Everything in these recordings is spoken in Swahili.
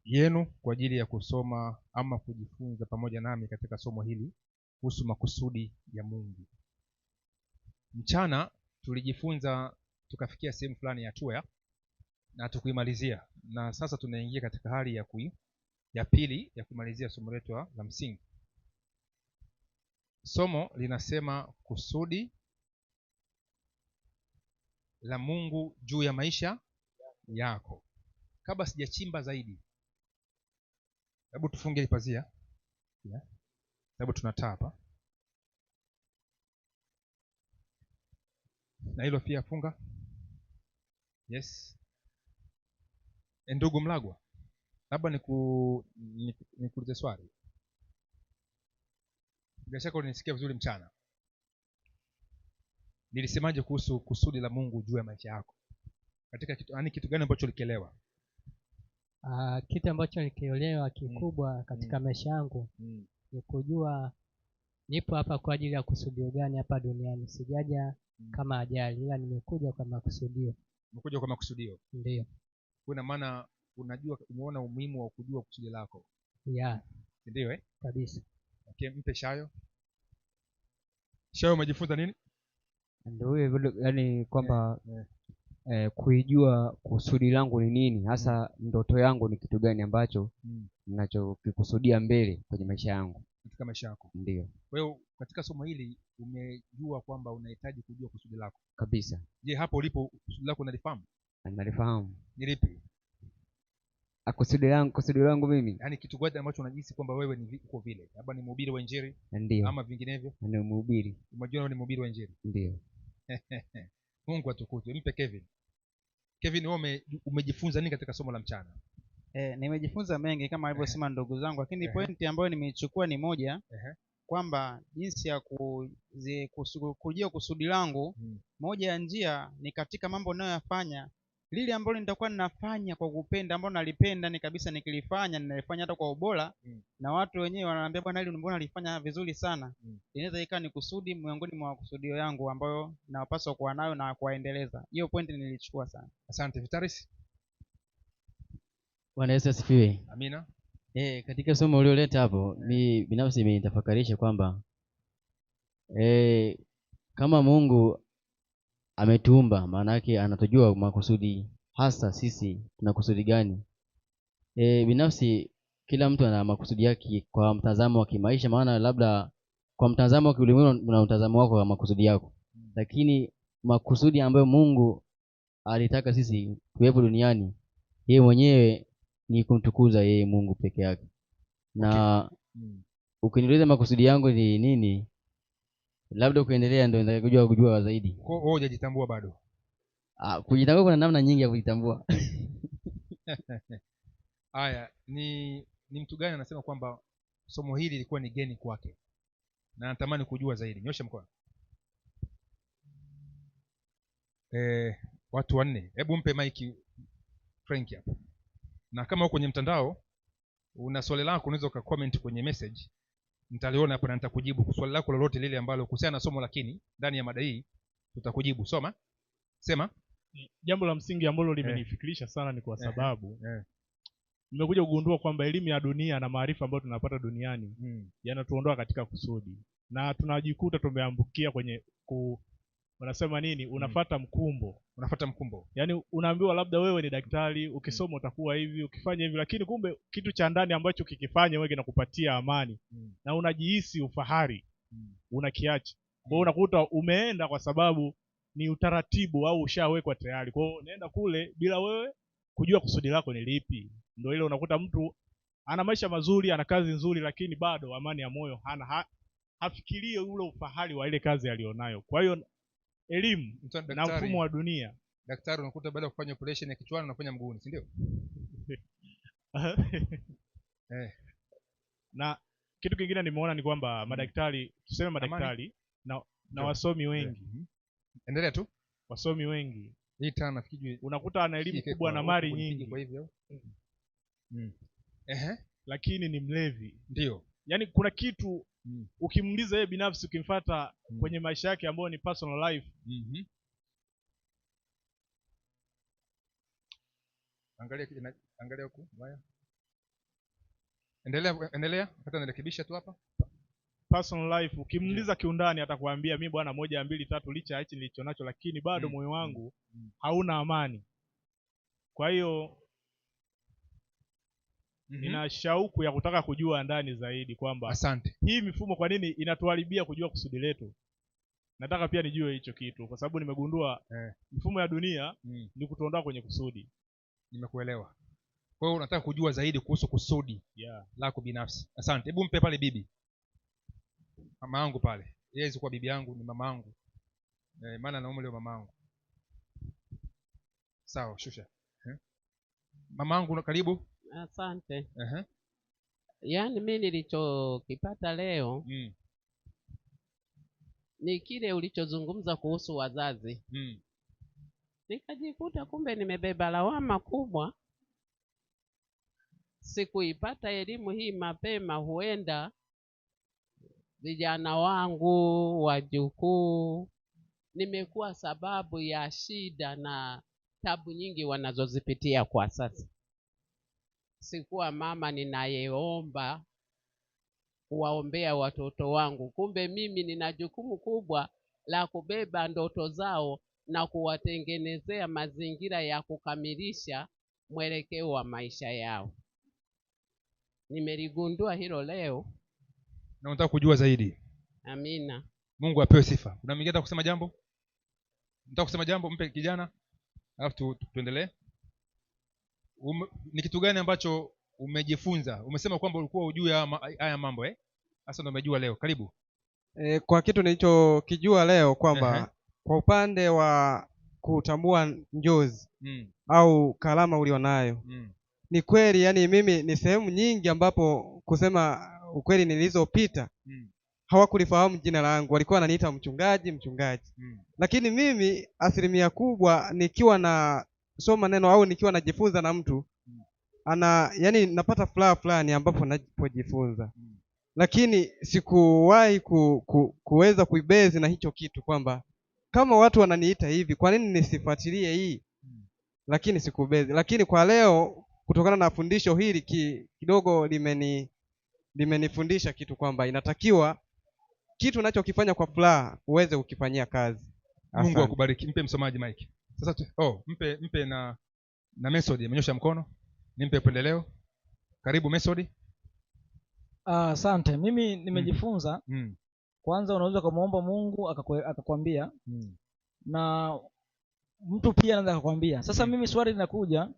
yenu kwa ajili ya kusoma ama kujifunza pamoja nami katika somo hili kuhusu makusudi ya Mungu. Mchana tulijifunza tukafikia sehemu fulani ya hatua na tukuimalizia, na sasa tunaingia katika hali ya pili ya kumalizia somo letu la msingi. Somo linasema kusudi la Mungu juu ya maisha yako. Kabla sijachimba zaidi, hebu tufunge ile pazia. Hebu tunataa hapa. Na hilo pia funga. Yes. Ndugu Mlagwa, labda nikuulize swali. Bila shaka unisikia vizuri mchana. Nilisemaje kuhusu kusudi la Mungu juu ya maisha yako? Katika kitu gani ambacho ulikielewa? Kitu ambacho nikielewa kikubwa katika maisha yangu ni kujua nipo hapa kwa ajili ya kusudio gani hapa duniani. Sijaja kama ajali, ila nimekuja kwa makusudio. Umekuja kwa makusudio? Ndio. Kuna maana unajua, umeona umuhimu wa kujua kusudi lako. Yeah. Ndio Kabisa. Okay, mpe Shayo. Shayo, umejifunza nini? Ndio hiyo, yani kwamba kuijua kusudi langu ni nini hasa, ndoto yangu ni kitu gani ambacho ninachokikusudia mbele kwenye maisha yangu, katika maisha yako. Ndio. Kwa hiyo katika somo hili umejua kwamba unahitaji kujua kusudi lako kabisa. Je, hapo ulipo kusudi lako unalifahamu? Nalifahamu. Ni lipi kusudi langu mimi? Yaani kitu gani ambacho unajisi kwamba wewe ni uko vile? Labda ni mhubiri wa Injili? Ndio. Ama vinginevyo? Ni mhubiri. Unajua ni mhubiri wa Injili? Ndio. Mungu atukuzwe. Mpe Kevin. Kevin, wewe umejifunza nini katika somo la mchana? Nimejifunza mengi kama alivyosema ndugu zangu, lakini pointi ambayo nimeichukua ni moja, kwamba jinsi ya kujua kusudi langu. Moja ya njia ni katika mambo ninayoyafanya, lile ambalo nitakuwa ninafanya kwa kupenda, ambalo nalipenda ni kabisa, nikilifanya ninalifanya hata kwa ubora, na watu wenyewe wananiambia bwana, hili mbona unalifanya vizuri sana. Inaweza ikawa ni kusudi miongoni mwa kusudio yangu ambayo napaswa kuwa nayo na kuendeleza. Hiyo pointi nilichukua sana. Asante. Vitaris. Bwana Yesu asifiwe. Amina. Katika somo ulioleta hapo, mimi binafsi imenitafakarisha kwamba kama Mungu ametuumba, maana yake anatujua makusudi hasa sisi tuna kusudi gani. Binafsi kila mtu ana makusudi yake kwa mtazamo wa kimaisha, maana labda kwa mtazamo wa kiulimwengu una mtazamo wako wa makusudi yako, lakini makusudi ambayo Mungu alitaka sisi tuwepo duniani, yeye mwenyewe ni kumtukuza yeye Mungu peke yake. Na ukiniuliza makusudi yangu ni nini, labda kuendelea ndio nitakujua kujua zaidi. Kwa hiyo hujajitambua bado? Kujitambua kuna namna nyingi ya kujitambua. Haya, ni mtu gani anasema kwamba somo hili lilikuwa ni geni kwake na natamani kujua zaidi? Nyosha mkono. Watu 4. Hebu mpe mic Frank hapo. Na kama uko kwenye mtandao una swali lako, unaweza ukacomment kwenye message, nitaliona hapo na nitakujibu swali lako lolote lile ambalo kuhusiana na somo, lakini ndani ya mada hii tutakujibu. Sema. Jambo la msingi ambalo limenifikirisha sana ni kwa sababu nimekuja kugundua kwamba elimu ya dunia na maarifa ambayo tunapata duniani yanatuondoa katika kusudi, na tunajikuta tumeambukia kwenye wanasema nini, unafuata mkumbo. Yaani unaambiwa labda wewe ni daktari, ukisoma utakuwa hivi, ukifanya hivi, lakini kumbe kitu cha ndani ambacho kikifanya wewe kinakupatia amani na unajihisi ufahari unakiacha. Kwa hiyo unakuta umeenda kwa sababu ni utaratibu au ushawekwa tayari. Kwa hiyo unaenda kule bila wewe kujua kusudi lako ni lipi. Ndio ile unakuta mtu ana maisha mazuri, ana kazi nzuri, lakini bado amani ya moyo hana, hafikirie ule ufahari wa ile kazi alionayo. Kwa hiyo elimu na mfumo wa dunia. Daktari unakuta baada ya kufanya operation ya kichwani unafanya mguuni, si ndio? Na kitu kingine nimeona ni kwamba madaktari, tuseme madaktari na wasomi wengi. Endelea tu. Wasomi wengi. Hii tena nafikiri unakuta ana elimu kubwa na mali nyingi. Kwa hivyo. Lakini ni mlevi. Ndio. Yaani kuna kitu ukimuuliza yeye binafsi, ukimfuata kwenye maisha yake ambayo ni personal life, angalia huko Maya. Endelea hata nirekebisha tu hapa. Personal life ukimuuliza kiundani atakwambia mimi bwana 1 2 3 licha hichi nilicho nacho, lakini bado moyo wangu hauna amani. Kwa hiyo nina shauku ya kutaka kujua ndani zaidi kwamba asante, hii mifumo kwa nini inatuharibia kujua kusudi letu. Nataka pia nijue hicho kitu kwa sababu nimegundua mifumo ya dunia ni kutuondoa kwenye kusudi. Nimekuelewa. Kwa hiyo unataka kujua zaidi kuhusu kusudi lako binafsi. Asante. Hebu mpe pale bibi. Mama yangu pale. Yeye kwa bibi yangu ni mama yangu. Maana na umri wa mama yangu. Sawa, shusha. Mama yangu karibu. Asante. Yaani mimi nilichokipata leo ni kile ulichozungumza kuhusu wazazi. Nikajikuta kumbe nimebeba lawama kubwa. Sikuipata elimu hii mapema, huenda vijana wangu, wajukuu, nimekuwa sababu ya shida na tabu nyingi wanazozipitia kwa sasa. Sikuwa mama ninayeomba kuwaombea watoto wangu. Kumbe mimi nina jukumu kubwa la kubeba ndoto zao na kuwatengenezea mazingira ya kukamilisha mwelekeo wa maisha yao. Nimeligundua hilo leo. Na unataka kujua zaidi. Amina. Mungu apewe sifa. Kuna mwingine kusema jambo? Nataka kusema jambo, mpe kijana. Alafu tuendelee. Ni kitu gani ambacho umejifunza? Umesema kwamba ulikuwa hujui haya mambo Sasa ndio umejua leo. Karibu. Kwa kitu nilichokijua leo kwamba kwa upande wa kutambua njozi au kalama ulionayo ni kweli, yani mimi ni sehemu nyingi ambapo kusema ukweli nilizopita hawakulifahamu jina langu, walikuwa wananiita mchungaji. Lakini mimi asilimia kubwa nikiwa na soma neno au nikiwa najifunza na mtu yani napata furaha fulani ambapo napojifunza. Lakini sikuwahi kuweza kuibezi na hicho kitu kwamba kama watu wananiita hivi kwa nini nisifuatilie hii, lakini sikubezi. Lakini kwa leo kutokana na fundisho hili kidogo limenifundisha kitu kwamba inatakiwa kitu unachokifanya kwa furaha uweze ukifanyia kazi. Mungu akubariki. Mpe msomaji Mike. Sasa mpe na Method amenyosha mkono. Nimpe upendeleo. Karibu Method. Asante. Mimi nimejifunza kwanza unaweza kumuomba Mungu akakwambia na mtu pia anaweza akakwambia. Sasa mimi swali linakuja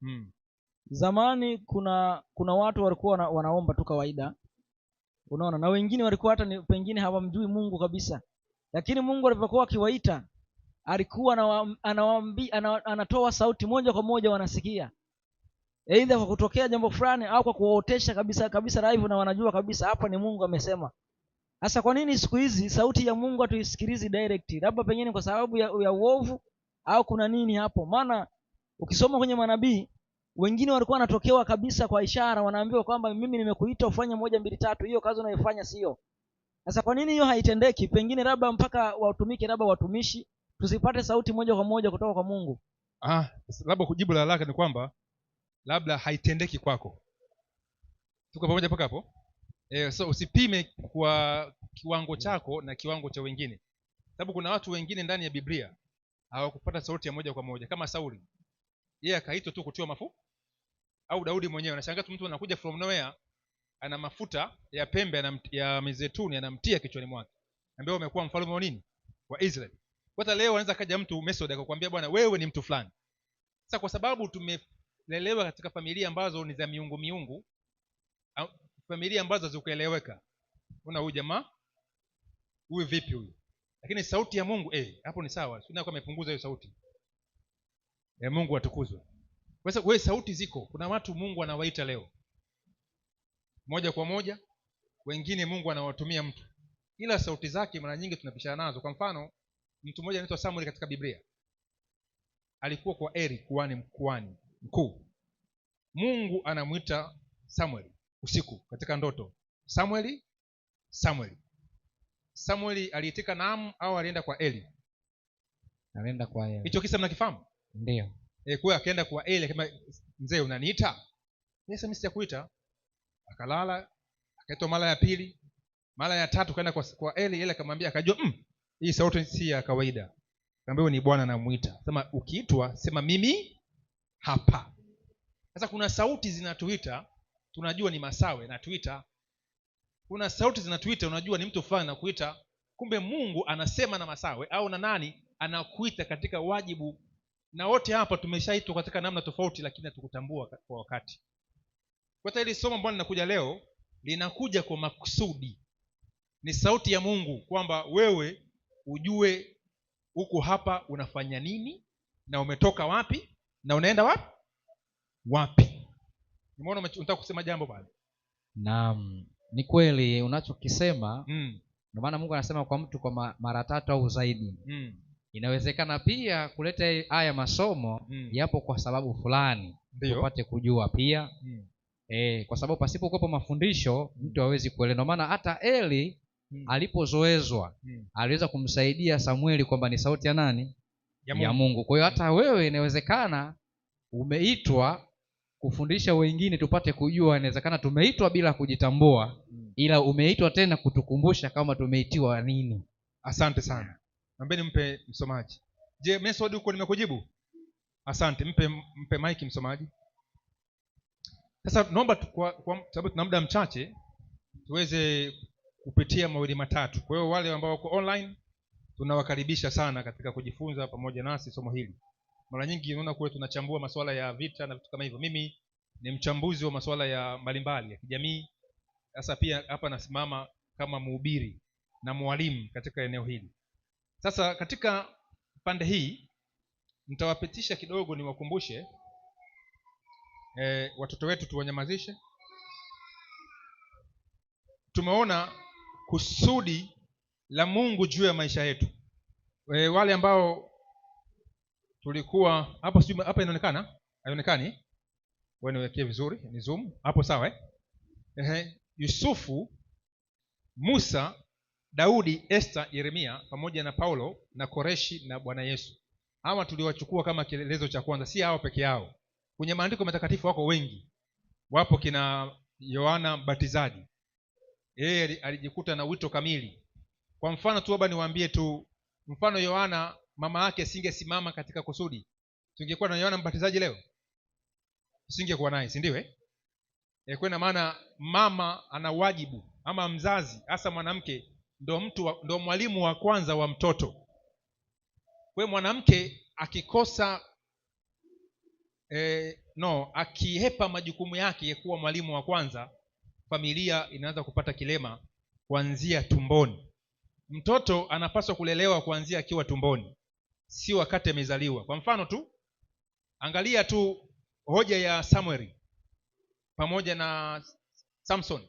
zamani kuna watu walikuwa wanaomba tu kawaida, unaona, na wengine walikuwa hata pengine hawamjui Mungu kabisa, lakini Mungu alipokuwa akiwaita alikuwa anatoa sauti moja kwa moja, wanasikia, aidha kwa kutokea jambo fulani au kwa kuotesha kabisa live, na wanajua kabisa hapa ni Mungu amesema. Sasa kwa nini siku hizi sauti ya Mungu hatuisikilizi direct? Labda pengine kwa sababu ya uovu au kuna nini hapo? Maana ukisoma kwenye manabii wengine walikuwa wanatokewa kabisa kwa ishara, wanaambiwa kwamba mimi nimekuita ufanye 1 2 3, hiyo kazi unaifanya sio. Sasa kwa nini hiyo haitendeki? Pengine labda mpaka watumike, labda watumishi, tusipate sauti moja kwa moja kutoka kwa Mungu. Labda kujibu la haraka ni kwamba labda haitendeki kwako. Tuko pamoja mpaka hapo? So usipime kwa kiwango chako na kiwango cha wengine, sababu kuna watu wengine ndani ya Biblia hawakupata sauti ya moja kwa moja, kama Sauli, yeye akaitwa tu kutiwa mafuta, au Daudi mwenyewe. Anashangaa tu mtu anakuja from nowhere ana mafuta ya pembe ya mizeituni anamtia kichwani mwake, ambaye umekuwa mfalme wa nini, wa Israeli. Hata leo anaweza kaja mtu Method akakwambia bwana wewe ni mtu fulani. Sasa kwa sababu tumelelewa katika familia ambazo ni za miungu, familia ambazo zikueleweka, una huyu jamaa huyu vipi huyu, lakini sauti ya Mungu hapo ni sawa, sio kama amepunguza hiyo sauti ya Mungu atukuzwe. Kwa sababu wewe sauti ziko, kuna watu Mungu anawaita leo moja kwa moja, wengine Mungu anawatumia mtu, ila sauti zake mara nyingi tunapishana nazo. Kwa mfano mtu mmoja anaitwa Samuel katika Biblia, alikuwa kwa Eli kuhani mkuu. Mungu anamuita Samuel usiku katika ndoto, Samuel aliitika naam au alienda kwa Eli? Anaenda kwa Eli. Hicho kisa mnakifahamu? Ndio. Kwa akaenda kwa Eli akasema mzee unaniita? Yesu mimi sijakuita. Akalala Akaitwa mara ya pili, mara ya tatu kaenda kwa Eli. Eli akamwambia, akajua hii sauti si ya kawaida. Akamwambia ni Bwana anamuita. Sema ukiitwa sema mimi hapa. Sasa kuna sauti zinatuita, tunajua ni Masawe na tuita. Kuna sauti zinatuita, unajua ni mtu fulani anakuita. Kumbe Mungu anasema na Masawe au na nani anakuita katika wajibu. Na wote hapa tumeshaitwa katika namna tofauti, lakini hatukutambua kwa wakati. Kwa hiyo hili somo ambalo linakuja leo linakuja kwa makusudi. Ni sauti ya Mungu kwamba wewe ujue uko hapa unafanya nini na umetoka wapi na unaenda wapi. Nimeona unataka kusema jambo bado. Naam, ni kweli unachokisema. Ndio maana Mungu anasema kwa mtu kwa mara 3 au zaidi. Inawezekana pia kuleta haya masomo yapo kwa sababu fulani tupate kujua pia. Kwa sababu pasipokuwepo mafundisho mtu hawezi kuelewa. Ndio maana hata Eli alipozoezwa aliweza kumsaidia Samueli kwamba ni sauti ya nani? Ya Mungu. Kwa hiyo hata wewe inawezekana umeitwa kufundisha wengine tupate kujua. Inawezekana tumeitwa bila kujitambua, ila umeitwa tena kutukumbusha kama tumeitiwa nini. Asante sana. Naomba nimpe msomaji. Je, Mesod huko nimekujibu? Asante. Mpe mic msomaji. Sasa naomba kwa sababu tuna muda mchache tuweze kupitia mawili matatu. Kwa hiyo wale ambao wako online tunawakaribisha sana katika kujifunza pamoja nasi somo hili. Mara nyingi unaona kule tunachambua masuala ya vita na vitu kama hivyo. Mimi ni mchambuzi wa masuala ya mbalimbali ya kijamii. Sasa pia hapa nasimama kama mhubiri na mwalimu katika eneo hili. Sasa katika pande hii nitawapitisha kidogo, niwakumbushe watoto wetu tuwanyamazishe. Tumeona kusudi la Mungu juu ya maisha yetu. Wale ambao tulikuwa hapo, sijui hapa inaonekana? Haionekani? Wewe niwekee vizuri, ni zoom. Hapo sawa Yusufu, Musa, Daudi, Esther, Yeremia pamoja na Paulo na Koreshi na Bwana Yesu. Hawa tuliwachukua kama kielelezo cha kwanza, si hao peke yao. Kwenye maandiko matakatifu wako wengi. Wapo kina Yohana Mbatizaji. Yeye alijikuta na wito kamili. Kwa mfano tu hapa niwaambie tu mfano, Yohana mama yake singesimama katika kusudi, tungekuwa na Yohana Mbatizaji leo? Singekuwa naye, si ndio kwa maana mama ana wajibu, ama mzazi hasa mwanamke ndo mwalimu wa kwanza wa mtoto. Kwa hiyo mwanamke akikosa akihepa majukumu yake ya kuwa mwalimu wa kwanza, familia inaanza kupata kilema kuanzia tumboni. Mtoto anapaswa kulelewa kuanzia akiwa tumboni, si wakati amezaliwa. Kwa mfano tu angalia tu hoja ya Samueli pamoja na Samson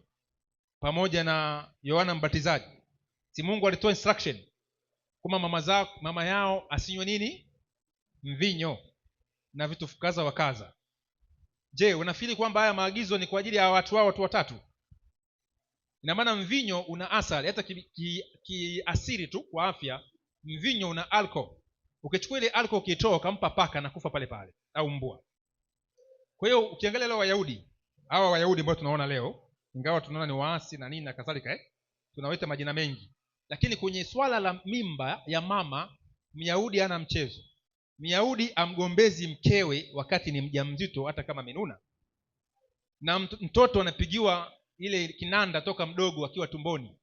pamoja na Yohana Mbatizaji. Si Mungu alitoa instruction kama mama yao asinywe nini? Mvinyo na vitu kaza wa kaza. Je, unafikiri kwamba haya maagizo ni kwa ajili ya watu watatu? Ina maana mvinyo una asali, hata kiasiri tu kwa afya, mvinyo una alcohol. Ukichukua ile alcohol ukitoa ukampa paka na kufa pale pale au mbwa. Kwa hiyo ukiangalia leo Wayahudi ambao tunaona leo, ingawa tunaona ni waasi na nini na kadhalika, tunawaita majina mengi, lakini kwenye swala la mimba ya mama, Myahudi hana mchezo. Myahudi amgombezi mkewe wakati ni mjamzito, hata kama menuna, na mtoto anapigiwa ile kinanda toka mdogo akiwa tumboni.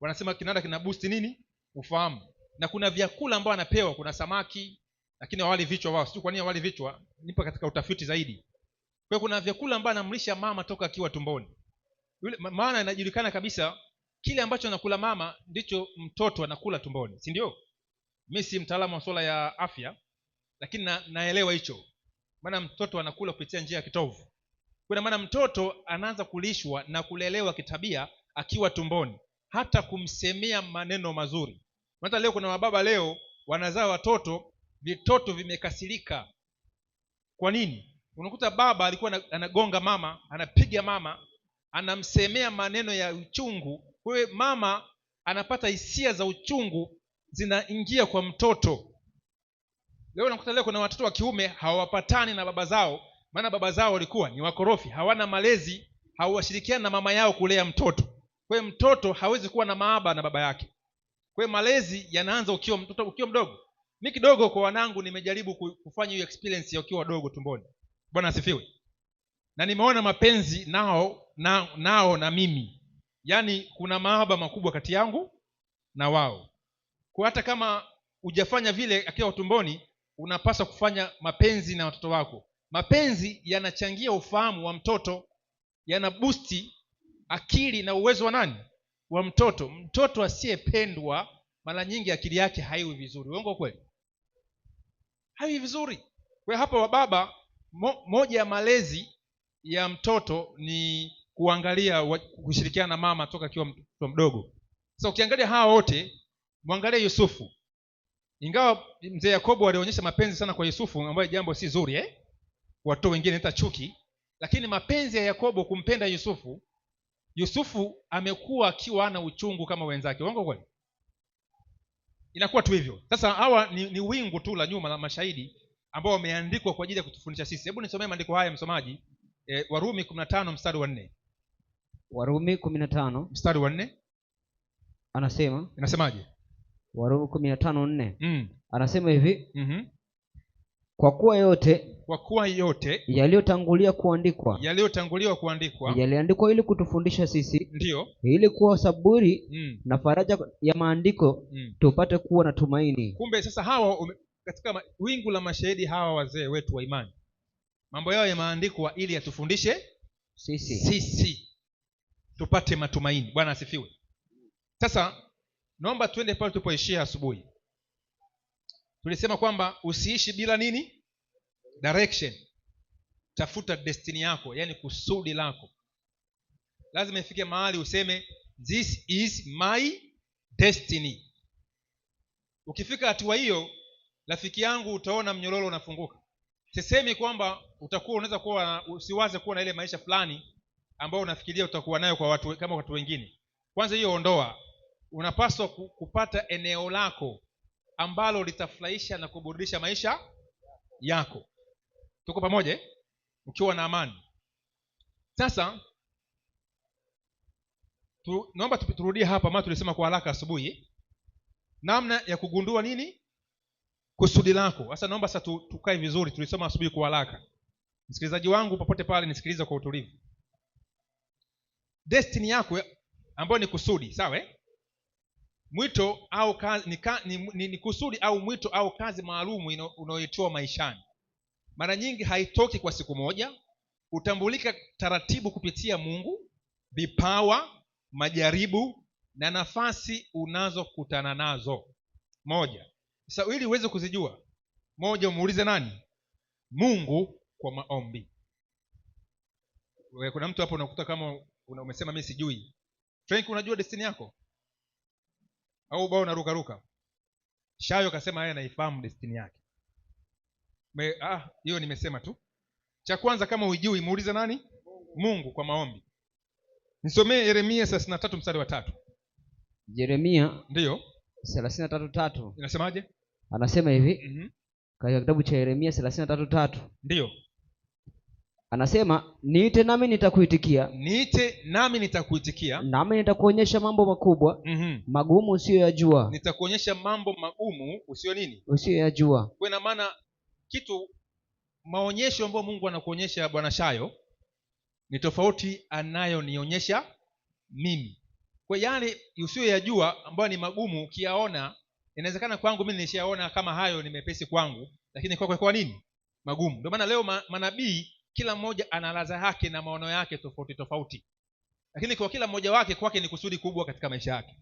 Wanasema kinanda kina boost nini? Ufahamu. Na kuna vyakula ambao anapewa, kuna samaki, lakini hawali vichwa wao. Sio kwa nini hawali vichwa? Nipo katika utafiti zaidi. Kwa hiyo kuna vyakula ambao anamlisha mama toka akiwa tumboni. Maana inajulikana kabisa kile ambacho anakula mama ndicho mtoto anakula tumboni, si ndio? Mimi si mtaalamu wa swala ya afya, lakini naelewa hicho. Maana mtoto anakula kupitia njia ya kitovu. Kwa maana mtoto anaanza kulishwa na kulelewa kitabia akiwa tumboni, hata kumsemea maneno mazuri. Hata leo kuna mababa leo wanazaa vitoto vimekasirika. Kwa nini? Unakuta baba alikuwa anagonga mama, anapiga mama, anamsemea maneno ya uchungu. Kwa hiyo mama anapata hisia za uchungu zinaingia kwa mtoto. Leo unakuta leo kuna watoto wa kiume hawapatani na baba zao, maana baba zao walikuwa ni wakorofi, hawana malezi, hawashirikiani na mama yao kulea mtoto. Kwa hiyo mtoto hawezi kuwa na maaba na baba yake. Kwa hiyo malezi yanaanza ukiwa mdogo. Mimi kidogo kwa wanangu nimejaribu kufanya hiyo experience ya ukiwa wadogo tumboni. Bwana asifiwe. Na nimeona mapenzi nao na mimi. Yaani kuna mahaba makubwa kati yangu na wao. Kwa hata kama hujafanya vile akiwa tumboni, unapaswa kufanya mapenzi na watoto wako. Mapenzi yanachangia ufahamu wa mtoto, yana boosti akili na uwezo wa nani? Wa mtoto. Mtoto asiyependwa mara nyingi akili yake haiwi vizuri. Uongo kweli? Haiwi vizuri. Kwa hapa wa baba, moja ya malezi ya mtoto ni kuangalia, kushirikiana na mama toka akiwa mtoto mdogo. Sasa ukiangalia hawa wote, muangalie Yusufu. Ingawa mzee Yakobo alionyesha mapenzi sana kwa Yusufu, ambayo jambo si zuri watu wengine hata chuki, lakini mapenzi ya Yakobo kumpenda Yusufu amekuwa akiwa ana uchungu kama wenzake. Uongo kweli? Inakuwa tu hivyo. Sasa hawa ni wingu tu la nyuma la mashahidi ambao wameandikwa kwa ajili ya kutufundisha sisi. Hebu nisomee maandiko haya msomaji. Warumi 15 mstari wa 4. Warumi 15 mstari wa 4 anasema, inasemaje? Warumi 15:4 anasema hivi, kwa kuwa yote yaliyotangulia kuandikwa yaliandikwa ili kutufundisha sisi, ndio, ili kuwa saburi na faraja ya maandiko tupate kuwa na tumaini. Kumbe sasa hawa katika wingu la mashahidi, hawa wazee wetu wa imani, mambo yao yameandikwa ili yatufundishe sisi tupate matumaini. Bwana asifiwe. Sasa naomba tuende pale tulipoishia asubuhi. Tulisema kwamba usiishi bila nini? Direction. Tafuta destiny yako, yani kusudi lako. Lazima ifike mahali useme this is my destiny. Ukifika hatua hiyo, rafiki yangu, utaona mnyororo unafunguka. Sisemi kwamba unaweza kuwa usiwaze kuwa na ile maisha fulani ambao unafikiria utakuwa nayo kwa watu kama watu wengine. Kwanza hiyo ondoa. Unapaswa kupata eneo lako ambalo litafurahisha na kuburudisha maisha yako. Tuko pamoja? Ukiwa na amani. Sasa naomba turudie hapa, maana tulisema kwa haraka asubuhi namna ya kugundua nini kusudi lako. Sasa naomba sasa tukae vizuri. Tulisoma asubuhi kwa haraka. Msikilizaji wangu popote pale, nisikilize kwa utulivu. Destiny yako ambayo ni kusudi, sawa? Mwito au kazi ni kusudi au mwito au kazi maalumu unaoitoa maishani. Mara nyingi haitoki kwa siku moja, utambulika taratibu kupitia Mungu, vipawa, majaribu na nafasi unazokutana nazo. Moja. Sasa ili uweze kuzijua, moja, umuulize nani? Mungu kwa maombi. Kuna mtu hapo unakuta kama umesema mimi sijui. Frank, unajua destiny yako? Au bao unaruka? Shayo akasema yeye anaifahamu destiny yake. Hiyo nimesema tu. Cha kwanza, kama hujui, muulize nani? Mungu kwa maombi. Nisomee Yeremia 33 mstari wa 3. Yeremia ndio 33:3. Inasemaje? Anasema hivi, katika kitabu cha Yeremia 33:3. Ndio. Anasema, niite nami nitakuitikia, nami nitakuonyesha mambo makubwa magumu usiyoyajua. Nitakuonyesha mambo magumu usiyoyajua. Kwa ina maana maonyesho ambayo Mungu anakuonyesha Bwana Shayo ni tofauti anayonionyesha mimi. Kwa yale usiyoyajua ambayo ni magumu, ukiyaona inawezekana kwangu mimi nilishaona kama hayo ni mepesi kwangu, lakini kwa nini magumu? Ndio maana leo manabii kila mmoja ana ladha yake na maono yake tofauti, lakini kwa kila mmoja wake kwake ni kusudi kubwa katika maisha yake.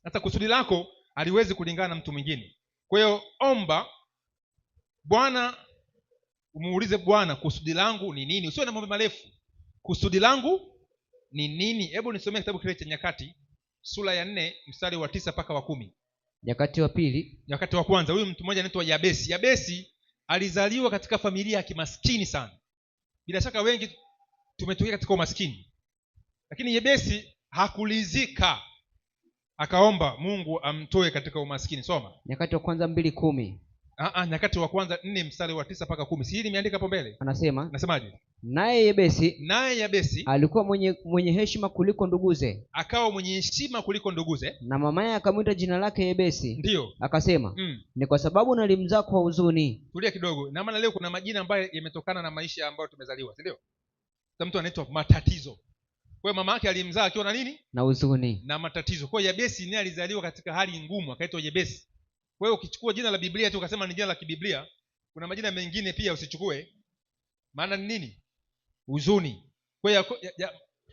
Hata kusudi lako haliwezi kulingana na mtu mwingine. Kwa hiyo omba Bwana, umuulize Bwana, kusudi langu ni nini? Usiwe na mambo marefu. Kusudi langu ni nini? Hebu nisomee kitabu kile cha Nyakati sura ya 4 mstari wa 9 mpaka wa 10. Nyakati wa kwanza. Huyu mtu mmoja anaitwa Yabesi. Yabesi alizaliwa katika familia ya kimaskini sana. Bila shaka wengi tumetokea katika umaskini. Lakini Yabesi hakulizika, akaomba Mungu amtoe katika umaskini. Soma Nyakati wa kwanza 2:10. Nyakati wa kwanza 4 mstari wa 9 mpaka 10. Si hili nimeandika hapo mbele? Anasema, nasemaje? naye Yabesi alikuwa mwenye heshima kuliko nduguze, akawa mwenye heshima kuliko nduguze, na mamaye akamwita jina lake Yebesi. Ndio akasema, ni kwa sababu nalimzaa kwa huzuni. Tulia kidogo, na maana leo kuna majina ambayo yametokana na maisha ambayo tumezaliwa, si ndio? Sasa mtu anaitwa matatizo. Kwa hiyo mama yake alimzaa akiwa na nini? Na huzuni na matatizo. Kwa hiyo Yabesi naye alizaliwa katika hali ngumu, akaitwa Yebesi. Kwa hiyo ukichukua jina la Biblia tu ukasema ni jina la kibiblia, kuna majina mengine pia usichukue, maana ni nini? Huzuni. Kwa hiyo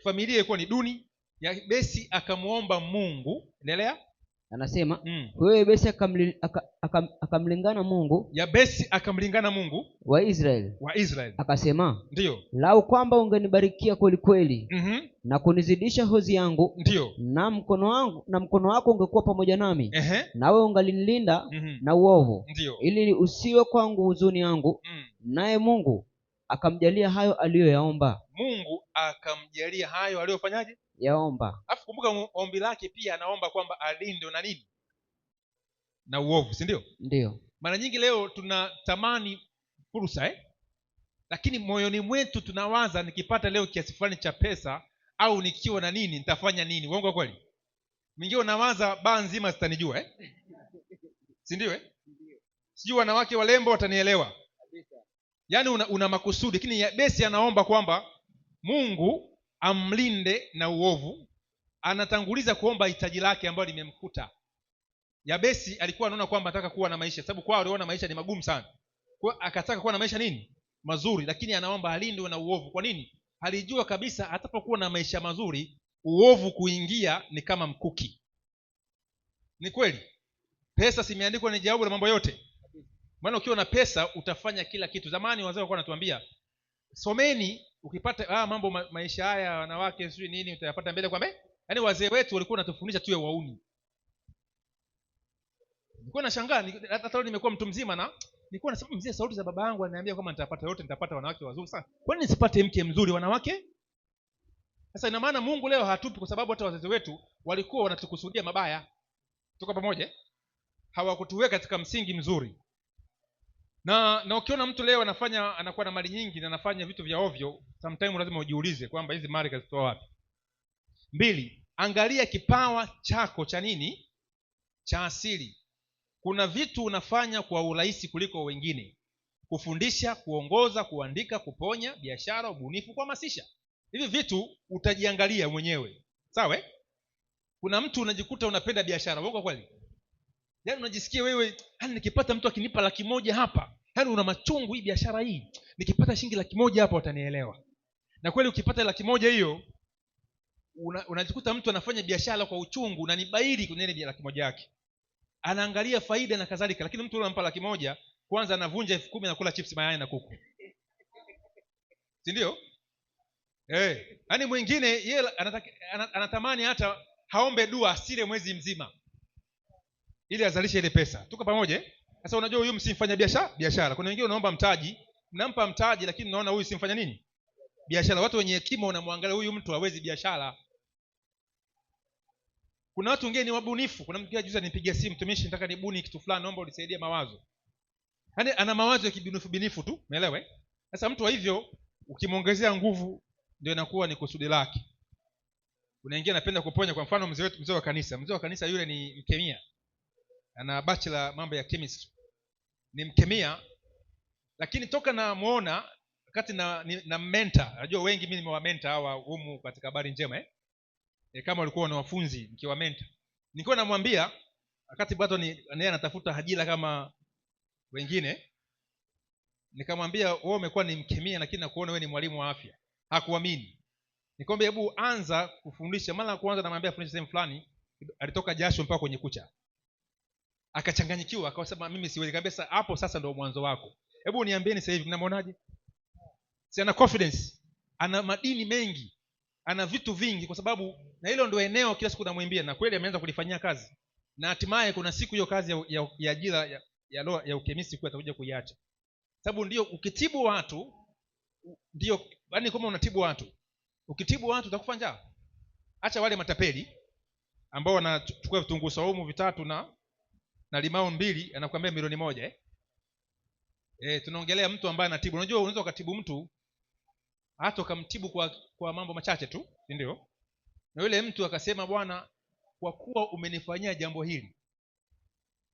familia ilikuwa ni duni. Yabesi akamuomba Mungu. Endelea. Anasema huyo Yabesi akamlingana Mungu. Yabesi akamlingana Mungu wa Israeli. Akasema, ndio, lau kwamba ungenibarikia kweli kweli, na kunizidisha hozi yangu, ndio, na mkono wako ungekuwa pamoja nami, nawe ungalinilinda na uovu, ndio, ili usiwe kwangu huzuni yangu. Naye Mungu akamjalia hayo aliyoyaomba. Mungu akamjalia hayo aliyofanyaje? Yaomba. Alafu kumbuka ombi lake pia anaomba kwamba alindwe na nini? Na uovu, si ndio? Ndio. Mara nyingi leo tunatamani fursa lakini moyoni mwetu tunawaza, nikipata leo kiasi fulani cha pesa au nikiwa na nini nitafanya nini? Uongo kweli? Mwingine unawaza baa nzima zitanijua si ndio? Sijui wanawake walembo watanielewa. Yaani una makusudi. Lakini Yabesi anaomba kwamba Mungu amlinde na uovu. Anatanguliza kuomba hitaji lake ambalo limemkuta. Yabesi alikuwa anaona kwamba anataka kuwa na maisha, sababu kwao aliona maisha ni magumu sana. Kwa akataka kuwa na maisha nini? Mazuri, lakini anaomba alindwe na uovu. Kwa nini? Alijua kabisa atapokuwa na maisha mazuri, uovu kuingia ni kama mkuki. Ni kweli? Pesa simeandikwa ni jawabu la mambo yote. Maana ukiwa na pesa utafanya kila kitu. Zamani wazee walikuwa wanatuambia, someni, ukipata mambo maisha haya wanawake sio nini utayapata mbele kwa mbele. Yaani wazee wetu walikuwa wanatufundisha tuwe wauni. Nilikuwa nashangaa, hata leo nimekuwa mtu mzima na nilikuwa nasema mzee, sauti za baba yangu ananiambia kama nitapata yote, nitapata wanawake wazuri sana. Kwa nini nisipate mke mzuri wanawake? Sasa ina maana Mungu leo hatupi kwa sababu hata wazazi wetu walikuwa wanatukusudia mabaya. Tuko pamoja? Hawakutuweka katika msingi mzuri. Na ukiona mtu leo anakuwa na mali nyingi na anafanya vitu vya ovyo, sometimes lazima ujiulize kwamba hizi mali kazitoa wapi. 2, angalia kipawa chako cha nini? Cha asili. Kuna vitu unafanya kwa urahisi kuliko wengine. Kufundisha, kuongoza, kuandika, kuponya, biashara, ubunifu, kuhamasisha. Hivi vitu utajiangalia mwenyewe. Sawa? Kuna mtu unajikuta unapenda biashara. Uongo kweli? Yaani unajisikia wewe, yani nikipata mtu akinipa 100,000 hapa, yaani una machungu hii biashara hii. Nikipata shilingi 100,000 hapa watanielewa. Na kweli ukipata 100,000 hiyo, unajikuta mtu anafanya biashara kwa uchungu na ni baili kwenye ile 100,000 yake. Anaangalia faida na kadhalika, lakini mtu anampa 100,000, kwanza anavunja 10,000 na kula chips mayai na kuku. Si ndio? Yaani mwingine yeye anatamani hata haombe dua asile mwezi mzima ili azalishe ile pesa. Tuko pamoja? Sasa unajua huyu msimfanya biashara. Kuna wengine unaomba mtaji, mnampa mtaji lakini unaona huyu simfanya nini? Biashara. Watu wenye hekima unamwangalia huyu mtu hawezi biashara. Kuna watu wengine ni wabunifu. Kuna mtu juzi anipigia simu, mtumishi nataka nibuni kitu fulani, naomba unisaidie mawazo. Yaani ana mawazo ya kibunifu tu, umeelewa? Sasa mtu wa hivyo ukimwongezea nguvu ndio inakuwa ni kusudi lake. Unaingia napenda kuponya, kwa mfano mzee wa kanisa yule ni mkemia. Ana bachelor mambo ya chemistry. Ni mkemia, lakini toka namuona wakati na mentor. Unajua wengi mimi nimewa mentor hawa humu katika habari njema kama walikuwa na wafunzi nikiwa mentor. Nilikuwa namwambia wakati bado naye anatafuta ajira kama wengine. Nikamwambia wewe umekuwa ni mkemia lakini nakuona wewe ni mwalimu wa afya. Hakuamini. Nikamwambia hebu anza kufundisha. Mara kwanza namwambia fundisha sehemu fulani, alitoka jasho mpaka kwenye kucha. Akachanganyikiwa, akasema mimi siwezi. Nikamwambia hapo sasa ndio mwanzo wako. Hebu niambieni sasa hivi mnamuonaje? Si ana confidence, ana madini mengi, ana vitu vingi, kwa sababu na hilo ndio eneo kila siku namwimbia, na kweli ameanza kulifanyia kazi. Na hatimaye kuna siku hiyo kazi ya ajira ya ukemisi kwa atakuja kuiacha. Sababu ndio ukitibu watu, ndio yani kama unatibu watu. Ukitibu watu utakufa njaa. Acha wale matapeli ambao wanachukua vitunguu saumu 3 na limao 2 anakuambia milioni 1 tunaongelea mtu ambaye anatibu. Unajua unaweza ukatibu mtu hata ukamtibu kwa mambo machache tu, si ndio? Na yule mtu akasema, bwana, kwa kuwa umenifanyia jambo hili,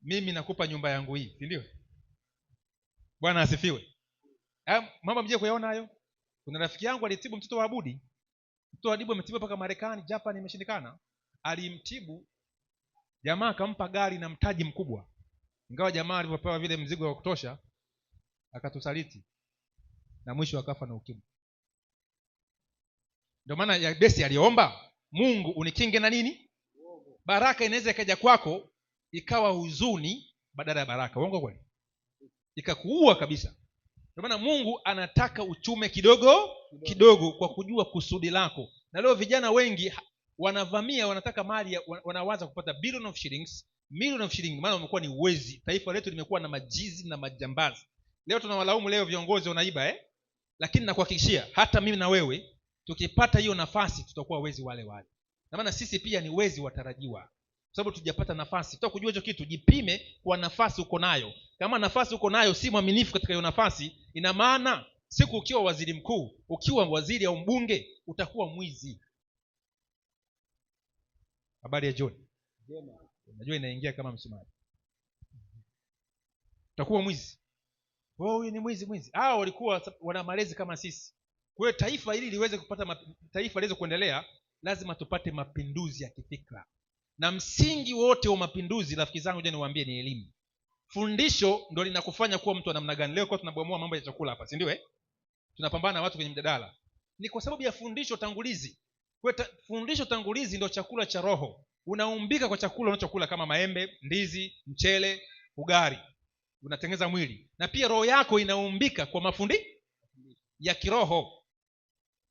mimi nakupa nyumba yangu hii, si ndio? Bwana asifiwe. Mambo mje kuyaona hayo. Kuna rafiki yangu alitibu mtoto wa Abudi. Mtoto wa Abudi ametibu mpaka Marekani, Japan, imeshindikana. Alimtibu, jamaa akampa gari na mtaji mkubwa. Ingawa jamaa alipopewa vile mzigo wa kutosha akatusaliti na mwisho akafa na ukimwi. Ndio maana Yabesi aliomba, Mungu unikinge na nini? Baraka inaweza ikaja kwako ikawa huzuni badala ya baraka. Uongo kweli? Ikakuua kabisa. Ndio maana Mungu anataka uchume kidogo kidogo kwa kujua kusudi lako. Na leo vijana wengi wanavamia, wanataka mali, wanawaza kupata billion of shillings, million of shillings, maana wamekuwa ni uwezi. Taifa letu limekuwa na majizi na majambazi. Leo tunawalaumu leo viongozi wanaiba, lakini nakuhakikishia hata mimi na wewe tukipata hiyo nafasi tutakuwa wezi wale wale. Na maana sisi pia ni wezi watarajiwa. Kwa sababu tujapata nafasi. Tutaka kujua hicho kitu, jipime kwa nafasi uko nayo. Kama nafasi uko nayo si mwaminifu katika hiyo nafasi, ina maana siku ukiwa waziri mkuu, ukiwa waziri au mbunge, utakuwa mwizi. Habari ya John. Unajua inaingia kama msumari. Utakuwa mwizi. Huyu ni mwizi. Hao walikuwa wana malezi kama sisi. Kwa hiyo taifa hili liweze kupata taifa liweze kuendelea, lazima tupate mapinduzi ya kifikra. Na msingi wote wa mapinduzi, rafiki zangu, je, niwaambie, ni elimu. Fundisho ndio linakufanya kuwa mtu wa namna gani. Leo kwa tunabomoa mambo ya chakula hapa, si ndio? Tunapambana na watu kwenye mjadala. Ni kwa sababu ya fundisho tangulizi. Kwa fundisho tangulizi ndio chakula cha roho. Unaumbika kwa chakula unachokula kama maembe, ndizi, mchele, ugali. Unatengeneza mwili. Na pia roho yako inaumbika kwa mafundi ya kiroho.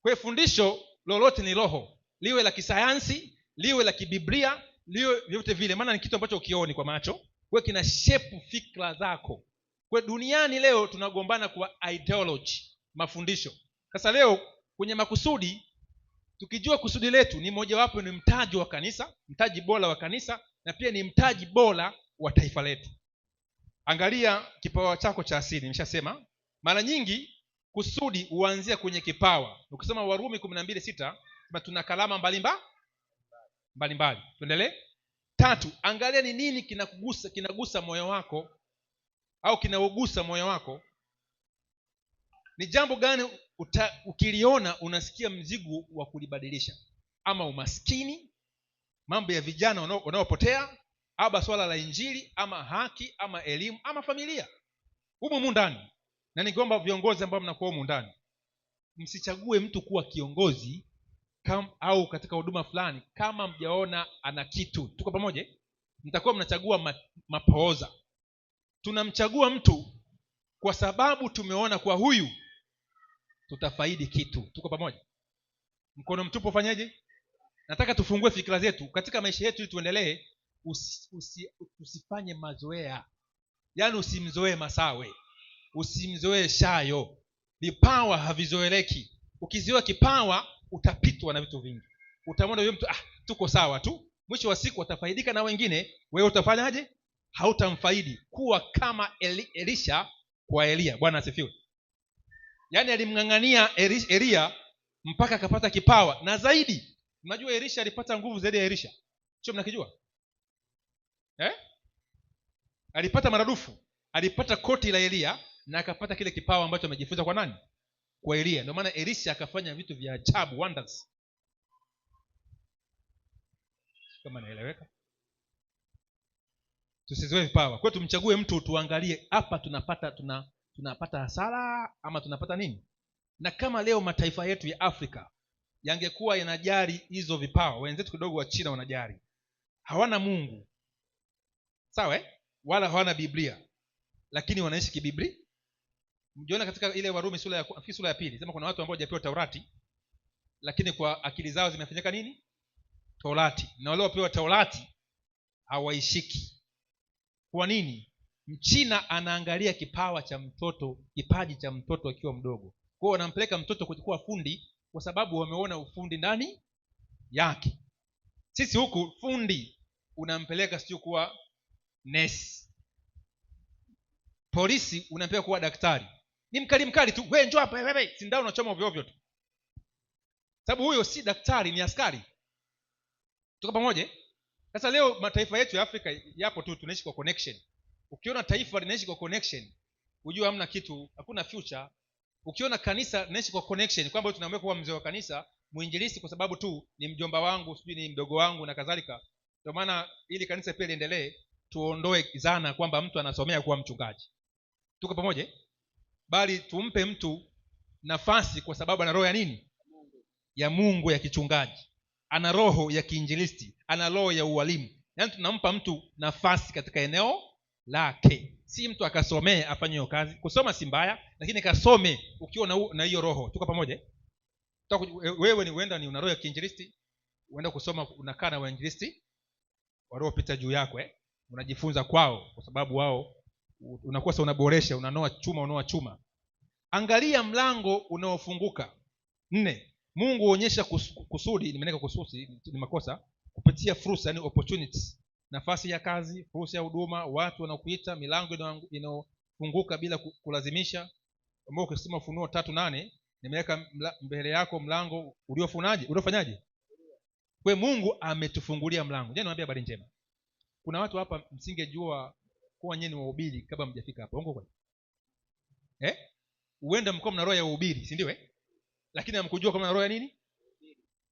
Kwa fundisho lolote ni roho. Liwe la kisayansi, liwe la kibiblia, liwe vyote vile, maana ni kitu ambacho ukioni kwa macho, kwa kina shape fikra zako. Kwa duniani leo tunagombana kwa ideology, mafundisho. Sasa leo kwenye makusudi, tukijua kusudi letu ni mojawapo ni mtaji wa kanisa, mtaji bora wa kanisa, na pia ni mtaji bora wa taifa letu. Angalia kipawa chako cha asili. Nimeshasema mara nyingi kusudi huanzia kwenye kipawa. Ukisoma Warumi 12:6 tuna kalama mbalimbali. Tuendelee. 3, angalia ni nini kinagusa moyo wako au kinaugusa moyo wako. Ni jambo gani ukiliona unasikia mzigo wa kulibadilisha? Ama umaskini, mambo ya vijana wanaopotea, au swala la injili, ama haki, ama elimu, ama familia. Humu ndani. Na ningeomba viongozi ambao mnakuwa humu ndani, msichague mtu kuwa kiongozi au katika huduma fulani kama mjaona ana kitu. Tuko pamoja? Mtakuwa mnachagua mapooza. Tunamchagua mtu kwa sababu tumeona kwa huyu tutafaidi kitu. Tuko pamoja? Mkono mtupu ufanyeje? Nataka tufungue fikra zetu katika maisha yetu ili tuendelee. Usifanye mazoea. Yaani usimzoee Masawe, usimzoee Shayo. Vipawa havizoeleki. Ukizoea kipawa utapitwa na vitu vingi. Utamwona yule mtu tuko sawa tu, mwisho wa siku atafaidika na wengine, wewe utafanyaje? Hautamfaidi. Kuwa kama Elisha kwa Elia. Bwana asifiwe. Yaani alimng'ang'ania Elia mpaka akapata kipawa na zaidi. Unajua Elisha alipata nguvu zaidi ya Elisha. Sio mnakijua? Alipata maradufu. Alipata koti la Elia na akapata kile kipawa ambacho amejifunza kwa nani? Kwa Elia. Ndio maana Elisha akafanya vitu vya ajabu, wonders. Kama naeleweka? Tusizoe vipawa. Kwa hiyo tumchague mtu, tuangalie hapa tunapata hasara ama tunapata nini? Na kama leo mataifa yetu ya Afrika yangekuwa yanajali hizo vipawa, wenzetu kidogo wa China wanajali. Hawana Mungu. Sawa wala hawana Biblia. Lakini wanaishi kibiblia. Mjiona katika ile Warumi sura ya 2, sema kuna watu ambao hawajapewa Taurati, lakini kwa akili zao zimefanyika nini? Taurati. Na wale waliopewa Taurati hawaishiki. Kwa nini? Mchina anaangalia kipawa cha mtoto, kipaji cha mtoto akiwa mdogo. Kwa hiyo wanampeleka mtoto kuwa fundi kwa sababu wameona ufundi ndani yake. Sisi huku fundi unampeleka sio kuwa nesi. polisi unaambiwa kuwa daktari, ni mkali tu, wewe njoo hapa, wewe sindano unachoma ovyo ovyo tu, sababu huyo si daktari, ni askari. Tuko pamoja? Sasa leo mataifa yetu ya Afrika yapo tu, tunaishi kwa connection. Ukiona taifa linaishi kwa connection, ujue hamna kitu, hakuna future. Ukiona kanisa linaishi kwa connection, kwamba tunaamua kuwa mzee wa kanisa, muinjilisti kwa sababu tu ni mjomba wangu, sijui ni mdogo wangu na kadhalika. Ndio maana ili kanisa pia liendelee, tuondoe zana kwamba mtu anasomea kuwa mchungaji. Tuko pamoja? Bali tumpe mtu nafasi kwa sababu ana roho ya nini? Ya Mungu ya kichungaji. Ana roho ya kiinjilisti, ana roho ya ualimu. Yaani tunampa mtu nafasi katika eneo lake. Si mtu akasomee afanye hiyo kazi. Kusoma si mbaya, lakini kasome ukiwa na hiyo roho. Tuko pamoja? Wewe ni uenda ni una roho ya kiinjilisti, uenda kusoma, unakaa na wainjilisti waliopita juu yako, unajifunza kwao, kwa sababu wao unakuwa sasa unaboresha, unoa chuma. Angalia mlango unaofunguka. 4. Mungu huonyesha kusudi, nimeneka kusudi ni makosa, kupitia fursa, yani opportunities. Nafasi ya kazi, fursa ya huduma, watu wanaokuita, milango inaofunguka bila kulazimisha. Ambao ukisoma Ufunuo 3:8, nimeweka mbele yako mlango uliofanyaje? Kwa Mungu ametufungulia mlango. Je, niwaambia habari njema. Kuna watu hapa msingejua kuwa nyinyi ni wahubiri kabla mjafika hapa. Uongo kweli? Uenda mko mna roho ya uhubiri, si ndio? Lakini hamkujua kama mna roho ya nini?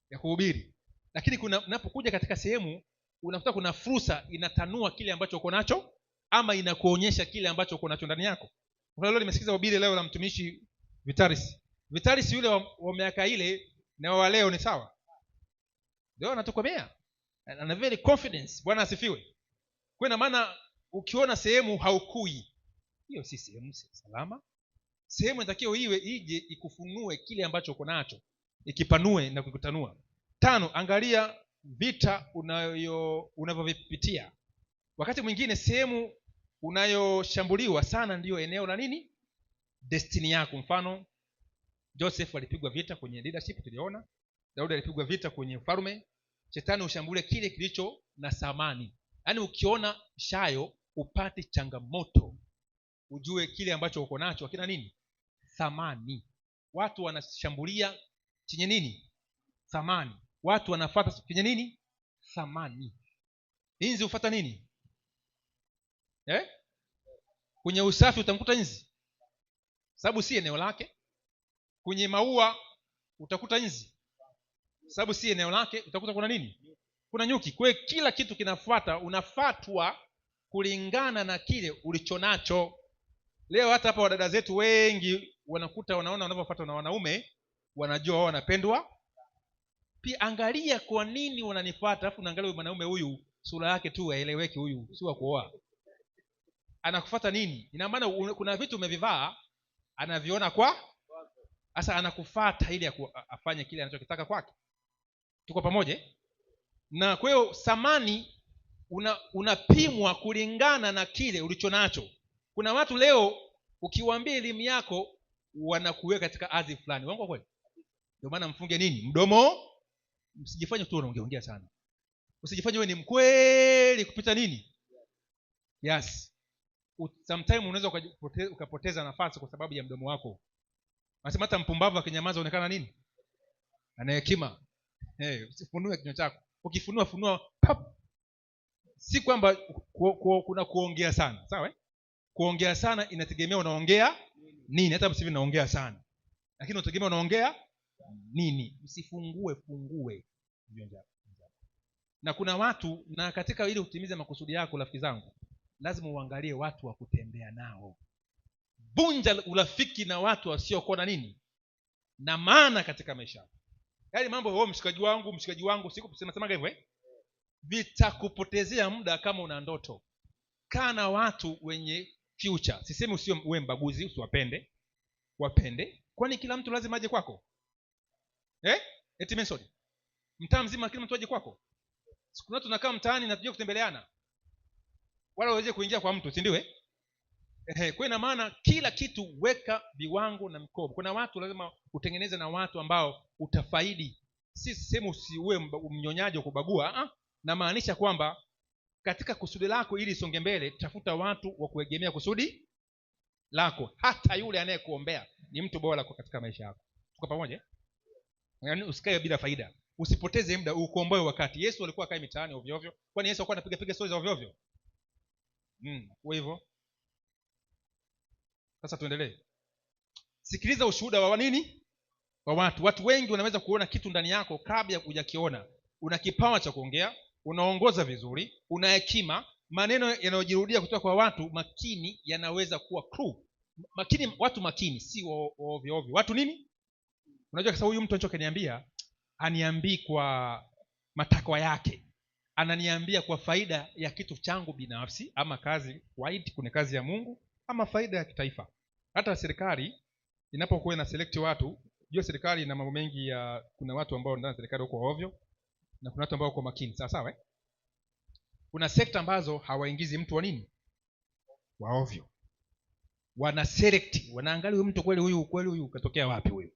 Ya kuhubiri. Lakini unapokuja katika sehemu unakuta kuna fursa inatanua kile ambacho uko nacho, ama inakuonyesha kile ambacho uko nacho ndani yako. Kwa leo nimesikiza hubiri leo la mtumishi Vitaris yule wa miaka ile na wa leo ni sawa. Ndio anatokomea. Ana very confidence. Bwana asifiwe. Kwa ina maana ukiona sehemu haukui, hiyo si sehemu salama. Sehemu inatakiwa ije ikufunue kile ambacho uko nacho, ikipanue na kukutanua. 5, angalia vita unavyovipitia. Wakati mwingine sehemu unayoshambuliwa sana ndiyo eneo la nini? Destiny yako. Mfano, Joseph alipigwa vita kwenye leadership, tuliona. Daudi alipigwa vita kwenye ufalme. Shetani ushambulia kile kilicho na thamani. Yaani ukiona shayo upate changamoto, ujue kile ambacho uko nacho hakina nini? Thamani. Watu wanashambulia chenye nini? Thamani. Watu wanafuata chenye nini? Thamani. Inzi ufuata nini? Kwenye usafi utamkuta inzi, sababu si eneo lake. Kwenye maua utakuta inzi, sababu si eneo lake. Utakuta kuna nini? Kuna nyuki. Kwa hiyo kila kitu kinafuata, unafatwa kulingana na kile ulichonacho. Leo hata hapa wadada zetu wengi wanaona wanavyofuatwa na wanaume, wanajua wao wanapendwa. Pia angalia kwa nini wananifuata, alafu unaangalia mwanaume huyu sura yake tu haeleweki, huyu si wa kuoa. Anakufuata nini? Ina maana kuna vitu umevivaa, anaviona sasa anakufuata ili afanye kile anachokitaka kwake. Tuko pamoja? Na kwa hiyo thamani unapimwa kulingana na kile ulichonacho. Kuna watu leo ukiwaambia elimu yako wanakuweka katika ardhi fulani. Uongo kweli? Ndio maana mfunge nini? Mdomo. Msijifanye tu unaongea sana. Usijifanye wewe ni mkweli kupita nini? Yes. Sometimes unaweza ukapoteza nafasi kwa sababu ya mdomo wako. Anasema hata mpumbavu akinyamaza onekana nini? Ana hekima. Usifunue kinywa chako. Ukifunua pap. Si kwamba kuna kuongea sana, sawa? Kuongea sana inategemea unaongea nini. Hata msivi naongea sana, lakini unategemea unaongea nini. Fungue. Na kuna watu, na katika ili utimize makusudi yako, rafiki zangu, lazima uangalie watu wa kutembea nao. Vunja urafiki na watu wasiokuwa na nini na maana katika maisha. Yaani mambo wewe mshikaji wangu siku tunasemaga hivyo vitakupotezea muda. Kama una ndoto, kaa na watu wenye future. Sisemi uwe mbaguzi, usiwapende, wapende. Kwani kila mtu lazima aje kwako? Eti message mtaa mzima kila mtu aje kwako? Siku zote tunakaa mtaani na tuje kutembeleana, wala uweze kuingia kwa mtu, si ndio? Kwa ina maana kila kitu weka viwango na mkobo. Kuna watu lazima utengeneze na watu ambao utafaidi. Si sema usiwe mnyonyaji wa kubagua, na maanisha kwamba katika kusudi lako ili isonge mbele, tafuta watu wa kuegemea kusudi lako. Hata yule anayekuombea ni mtu bora katika maisha yako. Tuko pamoja? Yaani usikae bila faida, usipoteze muda, ukomboe wakati. Yesu alikuwa akae mitaani ovyo ovyo? Kwani Yesu alikuwa anapiga stories ovyo ovyo? Kwa hivyo sasa tuendelee. Sikiliza ushuhuda wa nini? Wa watu. Watu wengi wanaweza kuona kitu ndani yako kabla ya hujakiona. Una kipawa cha kuongea, unaongoza vizuri, una hekima. Maneno yanayojirudia kutoka kwa watu makini yanaweza kuwa clue. Makini, watu makini, si ovyo ovyo. Watu nini? Unajua kasa huyu mtu anachokaniambia, aniambii kwa matakwa yake. Ananiambia kwa faida ya kitu changu binafsi, ama kazi wide kuna kazi ya Mungu, ama faida ya kitaifa. Hata serikali inapokuwa ina select watu, hiyo serikali ina mambo mengi ya, kuna watu ambao ndani ya serikali wako ovyo na kuna watu ambao wako makini. Sawa sawa Kuna sekta ambazo hawaingizi mtu wa nini? Wa ovyo. Wana select, wanaangalia huyu mtu kweli huyu katokea wapi huyu.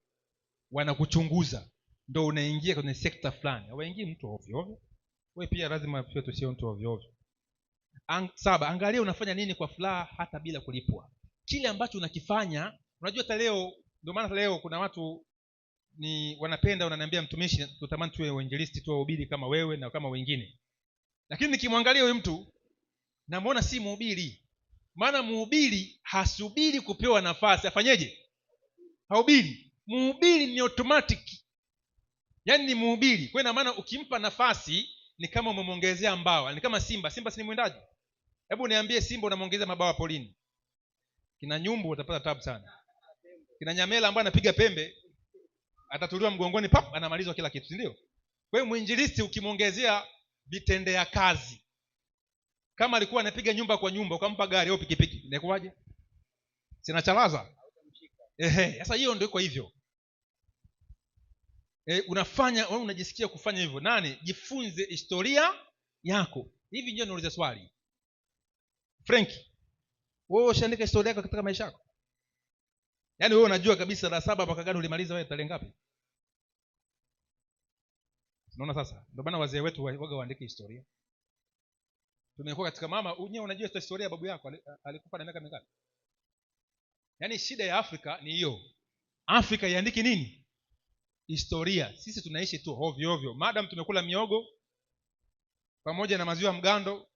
Wanakuchunguza ndio unaingia kwenye sekta fulani. Hawaingii mtu ovyo ovyo. Wewe pia lazima pia tusio mtu ovyo ovyo. 7, angalia unafanya nini kwa furaha hata bila kulipwa. Kile ambacho unakifanya, unajua hata leo, ndio maana leo kuna watu ni wanapenda, wananiambia mtumishi, tutamani tuwe wainjilisti, tuwe wahubiri kama wewe na kama wengine. Lakini nikimwangalia huyu mtu namuona si mhubiri. Maana mhubiri hasubiri kupewa nafasi, afanyeje? Hahubiri. Mhubiri ni automatic. Yaani ni mhubiri. Kwa ina maana ukimpa nafasi ni kama umemongezea mbawa. Ni kama simba. Simba si ni mwindaji? Hebu niambie, simba unamongezea mabawa polini. Kina nyumbu utapata tabu sana. Kina nyamela ambaye anapiga pembe atatuliwa mgongoni, pap, anamalizwa kila kitu, ndio? Kwa hiyo mwinjilisti ukimongezea vitendea kazi, kama alikuwa anapiga nyumba kwa nyumba ukampa gari au pikipiki, inakuwaje? Sina chalaza. Sasa hiyo ndio iko hivyo. Unafanya wewe, unajisikia kufanya hivyo. Nani? Jifunze historia yako. Hivi ndio nauliza swali. Frank, wewe ushaandika historia yako katika maisha yako? Yaani wewe unajua kabisa la 7 mpaka gani ulimaliza wewe tarehe ngapi? Unaona sasa? Ndio maana wazee wetu waga waandike historia. Tumekuwa katika mama, unyewe unajua historia ya babu yako alikufa na miaka mingapi? Yaani shida ya Afrika ni hiyo. Afrika iandiki nini? Historia. Sisi tunaishi tu ovyo ovyo. Madam tumekula miogo pamoja na maziwa mgando,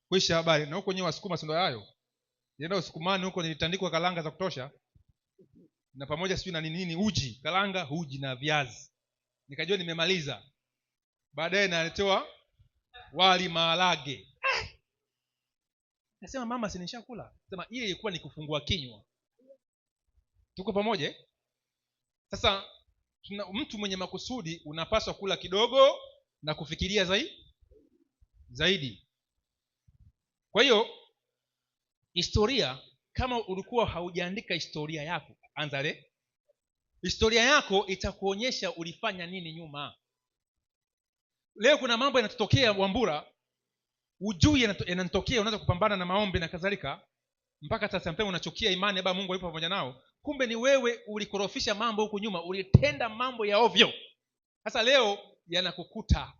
kuisha habari. Na huko nyewe Wasukuma sindo hayo. Nenda Usukumani huko nilitandikwa kalanga za kutosha. Na pamoja sijui na nini uji, kalanga, uji na viazi. Nikajua nimemaliza. Baadaye naletewa wali maharage. Nasema mama, si nishakula. Sema ile ilikuwa ni kufungua kinywa. Tuko pamoja? Sasa mtu mwenye makusudi unapaswa kula kidogo na kufikiria zaidi. Kwa hiyo historia, kama ulikuwa haujaandika historia yako, anza historia yako itakuonyesha ulifanya nini nyuma. Leo kuna mambo yanatokea Wambura, ujui yanatokea, unaweza kupambana na maombi na kadhalika, mpaka sasa mpema unachukia imani ya Mungu alipo pamoja nao. Kumbe ni wewe ulikorofisha mambo huko nyuma, ulitenda mambo ya ovyo. Sasa leo yanakukuta.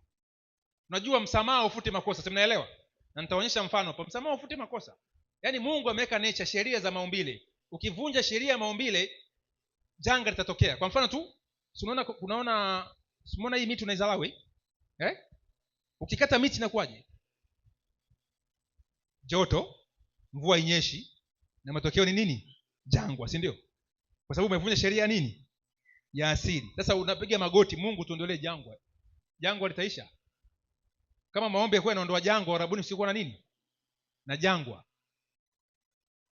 Unajua msamaha ufute makosa, mnaelewa? Na nitaonyesha mfano hapo. Msamaha ufute makosa. Yaani Mungu ameweka nature, sheria za maumbile. Ukivunja sheria ya maumbile, janga litatokea. Kwa mfano tu, unaona hii miti unaizalawi? Ukikata miti inakuwaje? Joto, mvua inyeshi, na matokeo ni nini? Jangwa, si ndio? Kwa sababu umevunja sheria nini? Ya asili. Sasa unapiga magoti, Mungu tuondolee jangwa. Jangwa litaisha? Kama maombi yako yanaondoa jangwa, Arabuni usikuwa na nini? Na jangwa.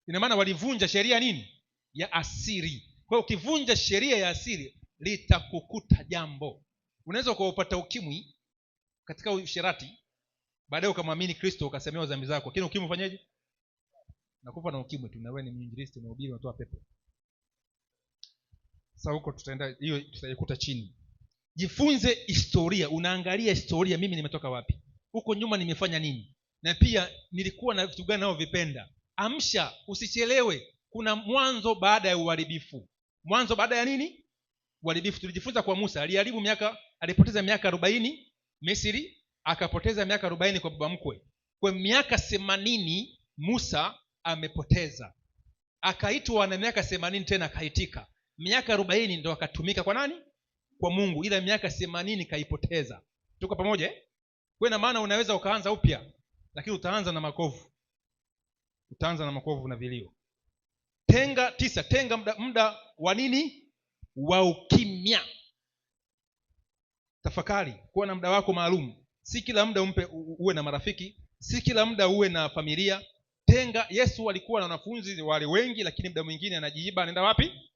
Ina maana walivunja sheria nini? Ya asili. Kwa hiyo ukivunja sheria ya asili litakukuta jambo. Unaweza kupata ukimwi katika usherati, baadaye ukamwamini Kristo ukasemewa dhambi zako. Lakini ukimwi ufanyaje? Nakufa na ukimwi tu, na wewe ni mwinjilisti, unahubiri, unatoa pepo. Sasa huko tutaenda, hiyo tutaikuta chini. Jifunze historia, unaangalia historia, mimi nimetoka wapi? Huko nyuma nimefanya nini? Na pia nilikuwa na vitu gani nao vipenda? Amsha, usichelewe. Kuna mwanzo baada ya uharibifu. Mwanzo baada ya nini? Uharibifu. Tulijifunza kwa Musa, alipoteza miaka 40 Misri, akapoteza miaka 40 kwa baba mkwe. Kwa miaka 80 Musa amepoteza. akaitwa na miaka 80 tena akaitika. Miaka 40 ndo akatumika kwa nani? Kwa Mungu, ila miaka 80 kaipoteza. Tuko pamoja eh? Kwa maana unaweza ukaanza upya, lakini utaanza na makovu, utaanza na makovu na vilio. Tenga muda wa nini? Wa ukimya. Tafakari, kuwa na muda wako maalum. Si kila muda uwe na marafiki, si kila muda uwe na familia. Tenga. Yesu alikuwa na wanafunzi wale wengi, lakini muda mwingine anajiiba, anaenda wapi?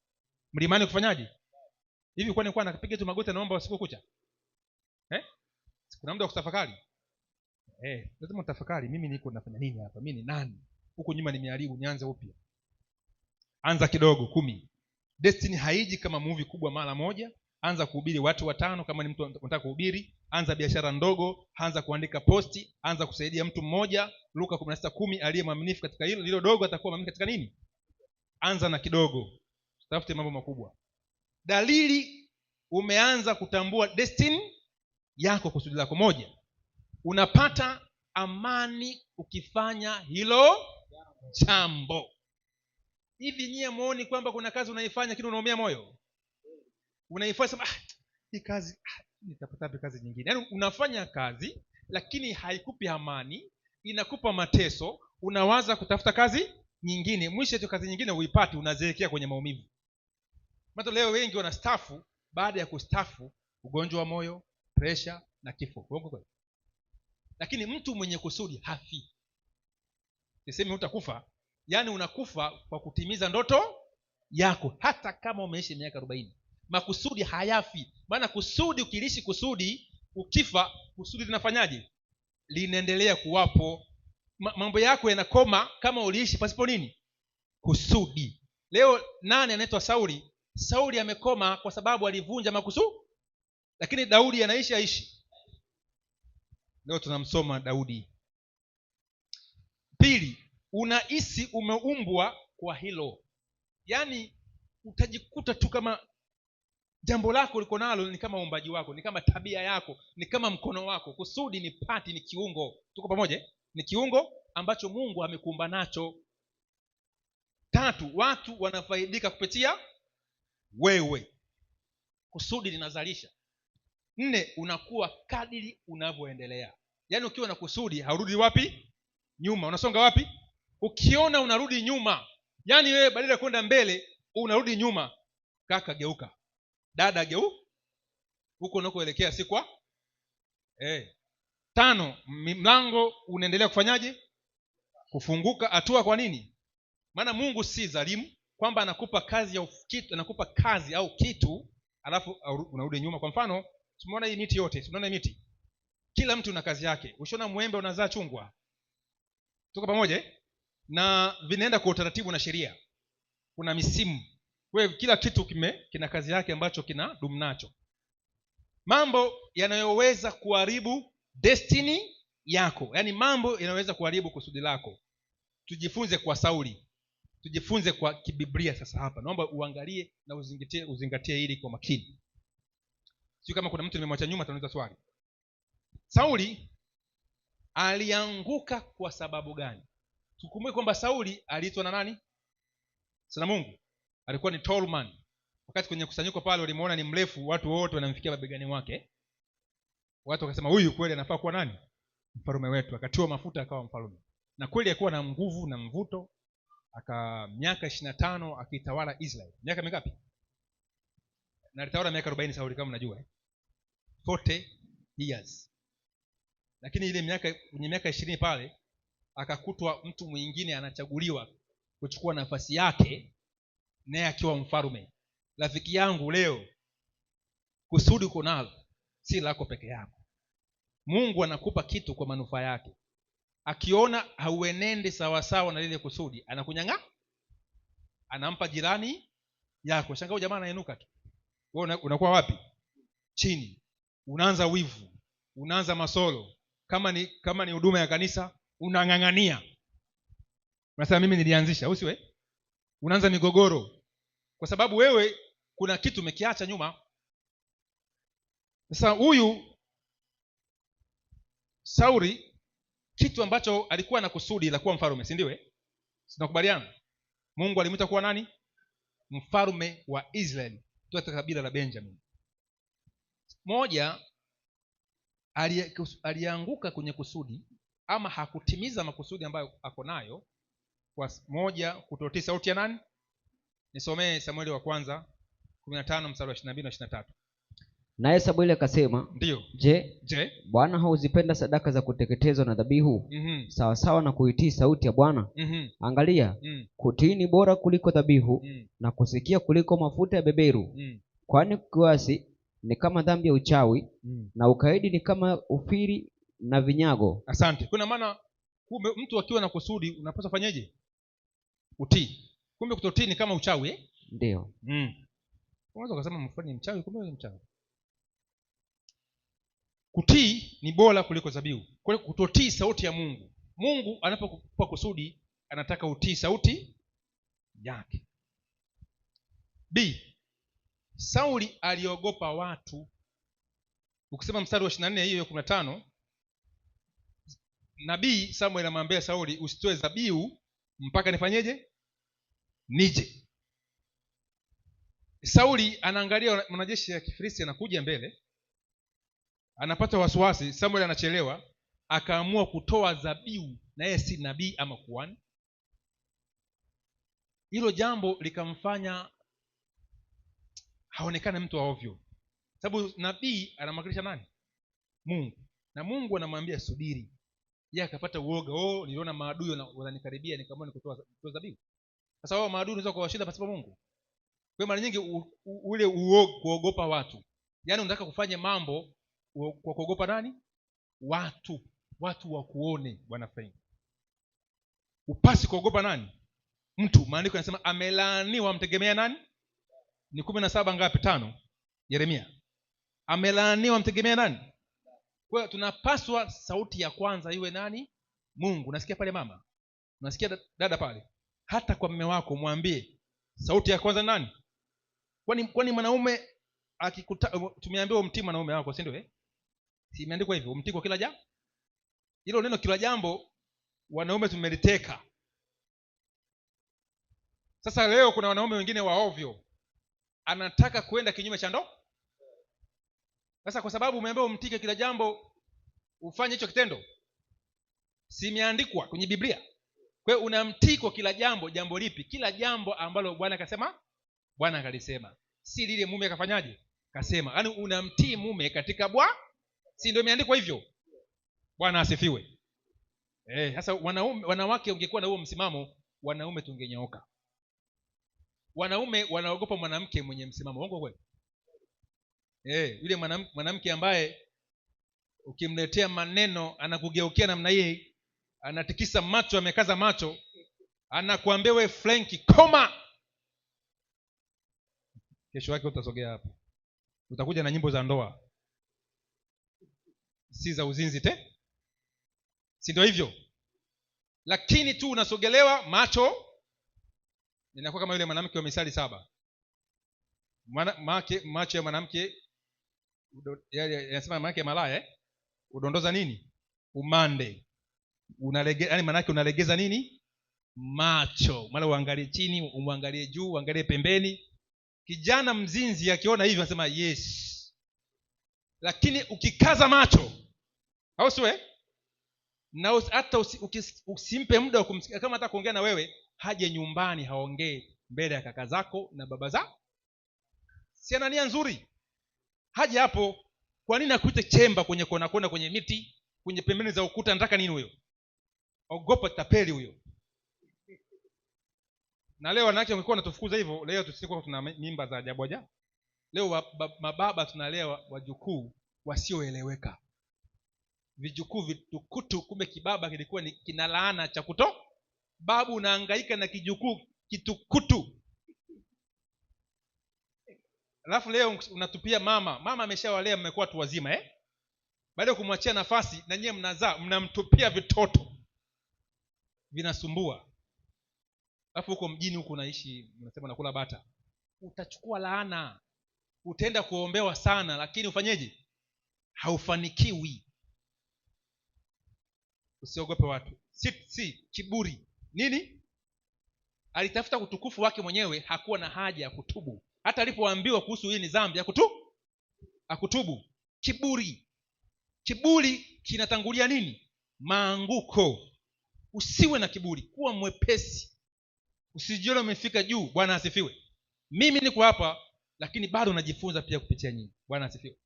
Mlimani. Kufanyaje hivi? Kwani kwa anapiga tu magoti naomba usiku kucha kuna muda wa kutafakari. Lazima utafakari, mimi niko nafanya nini hapa? Mimi ni nani? Huko nyuma nimeharibu, nianze upya. Anza kidogo, 10. Destiny haiji kama movie kubwa mara moja. Anza kuhubiri watu 5 kama ni mtu unataka kuhubiri. Anza biashara ndogo, anza kuandika posti, anza kusaidia mtu mmoja. Luka 16:10, aliye mwaminifu katika hilo dogo atakuwa mwaminifu katika nini? Anza na kidogo, tafute mambo makubwa. Dalili umeanza kutambua destiny yako, kusudi lako. 1, unapata amani ukifanya hilo jambo. Hivi nyie muone kwamba kuna kazi unaifanya lakini unaumia moyo? Unaifanya sema hii kazi nitapata kazi nyingine. Yaani unafanya kazi lakini haikupi amani, inakupa mateso, unawaza kutafuta kazi nyingine. Mwisho hiyo kazi nyingine uipate, unazeekea kwenye maumivu. Maana leo wengi wanastaafu, baada ya kustaafu ugonjwa wa moyo, pressure na kifo. Lakini mtu mwenye kusudi hafi. Sisemi utakufa, yaani unakufa kwa kutimiza ndoto yako, hata kama umeishi miaka 40. Makusudi hayafi. Maana kusudi, ukilishi kusudi, ukifa kusudi linafanyaje? Linaendelea kuwapo. Mambo yako yanakoma kama uliishi pasipo nini? Kusudi. Leo nani anaitwa Sauli? Sauli amekoma kwa sababu alivunja makusudi. Lakini Daudi aishi. Leo tunamsoma Daudi. 2, unahisi umeumbwa kwa hilo. Yaani utajikuta tu kama jambo lako liko nalo ni kama uumbaji wako, ni kama tabia yako, ni kama mkono wako. Kusudi ni pati, ni kiungo. Tuko pamoja? Ni kiungo ambacho Mungu amekuumba nacho. 3, watu wanafaidika kupitia wewe. Kusudi linazalisha. 4, unakuwa kadiri unavyoendelea. Yaani ukiwa na kusudi haurudi wapi? Nyuma. Unasonga wapi? Ukiona unarudi nyuma, yaani wewe badala ya kwenda mbele unarudi nyuma, kaka geuka, dada huko unakoelekea si kwa 5, mlango unaendelea kufanyaje? Kufunguka hatua. Kwa nini? Maana Mungu si dhalimu kwamba anakupa kazi ya kitu, anakupa kazi au kitu alafu unarudi nyuma. Kwa mfano, tumeona hii miti yote, tunaona miti, kila mtu una kazi yake. Ushona mwembe unazaa chungwa. Tuko pamoja? Na vinaenda kwa utaratibu na sheria. Kuna misimu. Wewe kila kitu kina kazi yake ambacho kina dumu nacho. Mambo yanayoweza kuharibu destiny yako, yaani mambo yanayoweza kuharibu kusudi lako. Tujifunze kwa Sauli, tujifunze kwa kibiblia. Sasa hapa naomba uangalie na uzingatie hili kwa makini. Sio kama kuna mtu nimemwacha nyuma atauliza swali. Sauli alianguka kwa sababu gani? Tukumbuke kwamba Sauli aliitwa na nani? Sana Mungu. Alikuwa ni tall man. Wakati kwenye kusanyiko pale walimuona ni mrefu, watu wote wanamfikia mabegani wake. Watu wakasema huyu kweli anafaa kuwa nani? Mfalme wetu. Akatiwa mafuta akawa mfalme. Na kweli alikuwa na nguvu na mvuto. Miaka 25 akitawala Israeli. Miaka mingapi? Na alitawala miaka 40 Sauli kama mnajua. 40 years. Lakini ile miaka 20 pale akakutwa mtu mwingine anachaguliwa kuchukua nafasi yake, naye akiwa mfalme. Rafiki yangu, leo kusudi uko nalo si lako peke yako. Mungu anakupa kitu kwa manufaa yake. Akiona hauenende sawa sawa na lile kusudi, anakunyang'a, anampa jirani yako. Shangaa jamaa anainuka tu, wewe unakuwa wapi? Chini. Unaanza wivu, unaanza masolo. Kama ni huduma ya kanisa unang'ang'ania, unasema mimi nilianzisha, usiwe. Unaanza migogoro kwa sababu wewe kuna kitu umekiacha nyuma. Sasa huyu Sauli, kitu ambacho alikuwa na kusudi la kuwa mfalme, si ndio? Tunakubaliana? Mungu alimwita kuwa nani? Mfalme wa Israeli kutoka kabila la Benjamin. Moja, alianguka kwenye kusudi ama hakutimiza makusudi ambayo ako nayo. Kwa moja, kutotii sauti ya nani? Nisomee Samueli wa kwanza 15 mstari wa 22 na 23. Naye Samueli akasema, ndio, je, Bwana hauzipenda sadaka za kuteketezwa na dhabihu sawa sawa na kuitii sauti ya Bwana? Angalia, kutii ni bora kuliko dhabihu na kusikia kuliko mafuta ya beberu. Kwani kuasi ni kama dhambi ya uchawi na ukaidi ni kama ufiri na vinyago. Asante. Kuna maana kumbe mtu akiwa na kusudi unapaswa fanyeje? Utii. Kumbe kutotii ni kama uchawi eh? Ndio. Unaweza kusema mfanye mchawi, kumbe ni mchawi. Kutii ni bora kuliko dhabihu. Kwa hiyo kutotii sauti ya Mungu. Mungu anapokupa kusudi anataka utii sauti yake. B. Sauli aliogopa watu. Ukisema mstari wa 24 hiyo 15, Nabii Samuel anamwambia Sauli, usitoe dhabihu mpaka nifanyeje? Nije. Sauli anaangalia mwanajeshi ya Kifilisti anakuja mbele, anapata wasiwasi. Samuel anachelewa, akaamua kutoa dhabihu, na yeye si nabii ama kuhani. Hilo jambo likamfanya haonekane mtu wa ovyo, sababu nabii anamwakilisha nani? Mungu, na Mungu anamwambia subiri. Yeye akapata uoga, niliona maadui wananikaribia nikaamua nikutoa dhabihu. Sasa wao maadui unaweza kuwashinda pasipo Mungu. Kwa mara nyingi ule kuogopa watu, yaani unataka kufanya mambo kwa kuogopa nani? Watu wakuone. Bwana faini, upasi kuogopa nani? Mtu. Maandiko yanasema amelaaniwa mtegemea nani? Ni 17 ngapi? 5 Yeremia. Amelaaniwa mtegemea nani? Kwa hiyo tunapaswa sauti ya kwanza iwe nani? Mungu. Nasikia pale mama, nasikia dada pale, hata kwa mume wako mwambie sauti ya kwanza nani? Kwani mwanaume tumeambiwa umtii mwanaume wako, si ndio Si imeandikwa hivyo, umtii kwa kila jambo? Hilo neno kila jambo wanaume tumeliteka. Sasa leo kuna wanaume wengine waovyo, anataka kwenda kinyume cha ndoa. Sasa kwa sababu umeambiwa umtike kila jambo, ufanye hicho kitendo, si imeandikwa kwenye Biblia? Kwa hiyo unamtii kwa kila jambo. Jambo lipi? Kila jambo ambalo Bwana akasema, Bwana akalisema, si lile mume akafanyaje? Kasema. Yaani unamtii mume katika si ndio imeandikwa hivyo? Bwana asifiwe. Sasa wanawake ungekuwa na huo msimamo, wanaume tungenyooka. Wanaume wanaogopa mwanamke mwenye msimamo. Uongo kweli? Yule mwanamke ambaye ukimletea maneno anakugeukia namna hii, anatikisa macho, amekaza macho, anakuambia wewe Franki koma. Kesho yake utasogea hapa, utakuja na nyimbo za ndoa, si za uzinzi si ndio hivyo? Lakini tu unasogelewa macho, inakuwa kama yule mwanamke wa Misali 7. Macho ya mwanamke yanasema mwanamke malaya udondoza nini? Umande. Yaani maana yake unalegeza nini? Macho. Mara uangalie chini, uangalie juu, uangalie pembeni. Kijana mzinzi akiona hivyo anasema yes. Lakini ukikaza macho, au sio? Na hata usimpe muda wa kumsikia, kama hata kuongea na wewe, haje nyumbani haongee mbele ya kaka zako na baba zako. Si ana nia nzuri? Haje hapo. Kwa nini akuite chemba kwenye kona kwenye miti, kwenye pembeni za ukuta? Anataka nini huyo? Ogopa tapeli huyo. Na leo wanawake wangekuwa wanatufukuza hivyo, leo tusikuwa tuna mimba za ajabu ajabu. Leo mababa tunalea wajukuu wasioeleweka, vijukuu vitukutu. Kumbe kibaba kilikuwa ni kina laana cha kuto. Babu unahangaika na kijukuu kitukutu, alafu leo unatupia mama ameshawalea, mmekuwa watu wazima baada ya kumwachia nafasi na nyie mnazaa, mnamtupia vitoto vinasumbua. Alafu huko mjini huko unaishi, unasema nakula bata, utachukua laana, utaenda kuombewa sana, lakini ufanyeje? Haufanikiwi. Usiogope watu. Si kiburi nini? alitafuta utukufu wake mwenyewe, hakuwa na haja ya kutubu. Hata alipoambiwa kuhusu hii ni dhambi akutubu. Kiburi kinatangulia nini? Maanguko. Usiwe na kiburi, kuwa mwepesi, usijione umefika juu. Bwana asifiwe. Mimi niko hapa lakini bado najifunza pia kupitia nyinyi. Bwana asifiwe.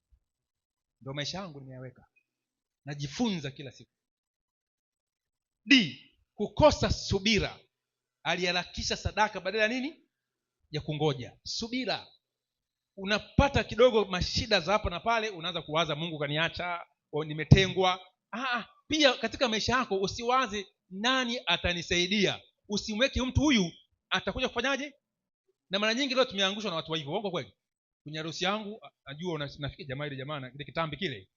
Ndio maisha yangu nimeyaweka, najifunza kila siku. Kukosa subira. Aliharakisha sadaka badala ya nini? Ya kungoja. Subira. Unapata kidogo mashida za hapa na pale, unaanza kuwaza Mungu kaniacha, nimetengwa. Pia katika maisha yako usiwaze nani atanisaidia. Usimweke mtu huyu atakuja kufanyaje. Na mara nyingi leo tumeangushwa na watu hivyo. Uongo kweli? Kwenye harusi yangu najua nafikia jamaa ile jamaa na kile kitambi kile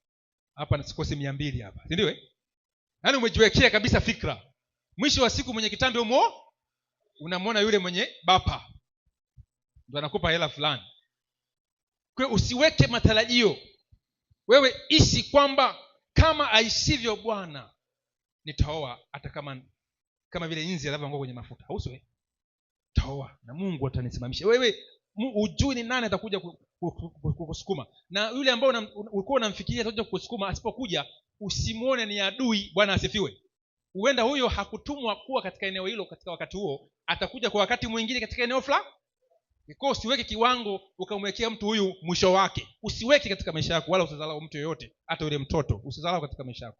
hapa nasikose 200 hapa, si ndio? Yaani umejiwekea kabisa fikra. Mwisho wa siku mwenye kitambi unamwona yule mwenye bapa ndio anakupa hela fulani. Kwa hiyo usiweke matarajio. Wewe ishi kwamba kama aishivyo Bwana nitaoa, hata kama vile inzi anavyoanguka kwenye mafuta. Uswe taoa na Mungu atanisimamisha. Wewe ujui ni nani atakuja kukusukuma. Na yule ambao ulikuwa unamfikiria atakuja kukusukuma, asipokuja usimuone ni adui. Bwana asifiwe. Huenda huyo hakutumwa kuwa katika eneo hilo katika wakati huo, atakuja kwa wakati mwingine katika eneo fulani. Kwa usiweke kiwango ukamwekea mtu huyu mwisho wake. Usiweke katika maisha yako, wala usidharau mtu yoyote, hata yule mtoto usidharau katika maisha yako.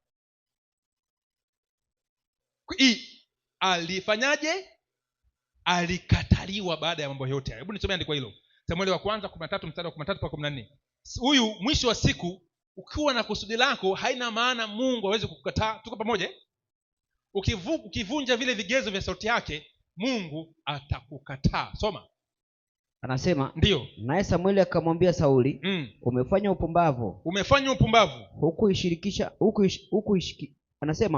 Alifanyaje? Alikataliwa baada ya mambo yote. Hebu nisomee andiko hilo. Samueli wa kwanza 13 mstari wa 13 mpaka 14. Huyu mwisho wa siku ukiwa na kusudi lako haina maana Mungu hawezi kukukataa. Tuko pamoja? Ukivunja vile vigezo vya sauti yake, Mungu atakukataa. Soma. Anasema ndio, naye Samueli akamwambia Sauli, umefanya upumbavu.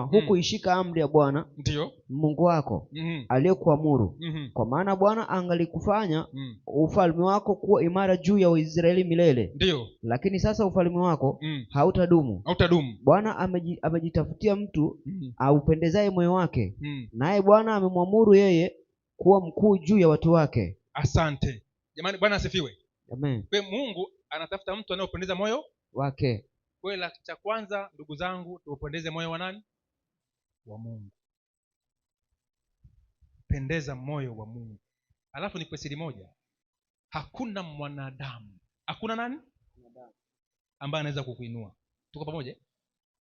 Huku ishika amri ya Bwana ndio Mungu wako aliyokuamuru. Kwa maana Bwana angalikufanya ufalme wako kuwa imara juu ya Israeli milele. Ndio. Lakini sasa ufalme wako hautadumu. Bwana amejitafutia mtu aupendezaye moyo wake, naye Bwana amemwamuru yeye kuwa mkuu juu ya watu wake. Asante. Jamani, Bwana asifiwe. Amen. Kwa Mungu anatafuta mtu anayependeza moyo wake. Kwa hiyo cha kwanza, ndugu zangu, tuupendeze moyo wa nani? Wa Mungu. Pendeza moyo wa Mungu. Alafu ni siri moja. Hakuna mwanadamu, hakuna nani? Mwanadamu ambaye anaweza kukuinua. Tuko pamoja?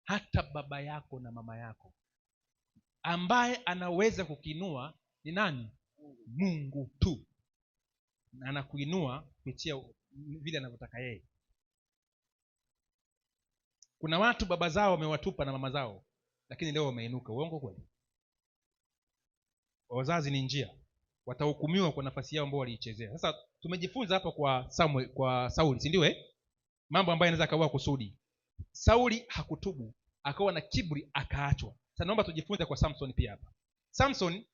Hata baba yako na mama yako. Ambaye anaweza kukuinua ni nani? Mungu tu. Na anakuinua kupitia vile anavyotaka yeye. Kuna watu baba zao wamewatupa na mama zao, lakini leo wameinuka. Uongo kweli? Wazazi ni njia, watahukumiwa kwa nafasi yao ambao waliichezea. Sasa tumejifunza hapa kwa Sauli, si ndio? Mambo ambayo yanaweza kawa kusudi. Sauli hakutubu, akawa na kiburi, akaachwa. Sasa naomba tujifunze kwa Samson pia hapa. Samson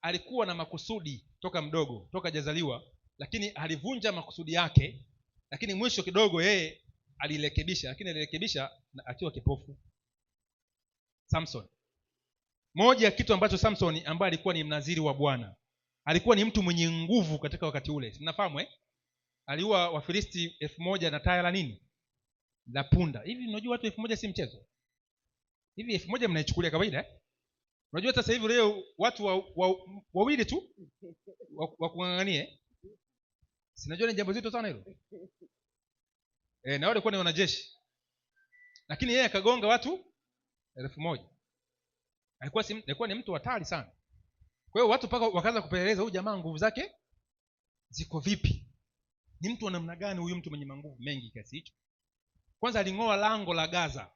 alikuwa na makusudi toka mdogo, toka hajazaliwa, lakini alivunja makusudi yake, lakini mwisho kidogo yeye alirekebisha, lakini alirekebisha akiwa kipofu. Samson. Moja ya kitu ambacho Samson ambaye alikuwa ni mnaziri wa Bwana, alikuwa ni mtu mwenye nguvu katika wakati ule. Mnafahamu aliua Wafilisti 1000 na taya la nini? La punda. Hivi unajua watu 1000 si mchezo. Hivi 1000 mnaichukulia kawaida Unajua sasa hivi leo watu wawili tu wa kung'ang'anie. Sinajua ni jambo zito sana hilo. Na wale kwa ni wanajeshi. Lakini yeye akagonga watu 1000. Alikuwa ni mtu hatari sana. Kwa hiyo watu paka wakaanza kupeleleza huyu jamaa nguvu zake ziko vipi? Ni mtu wa namna gani huyu mtu mwenye nguvu mengi kiasi hicho? Kwanza aling'oa lango la Gaza.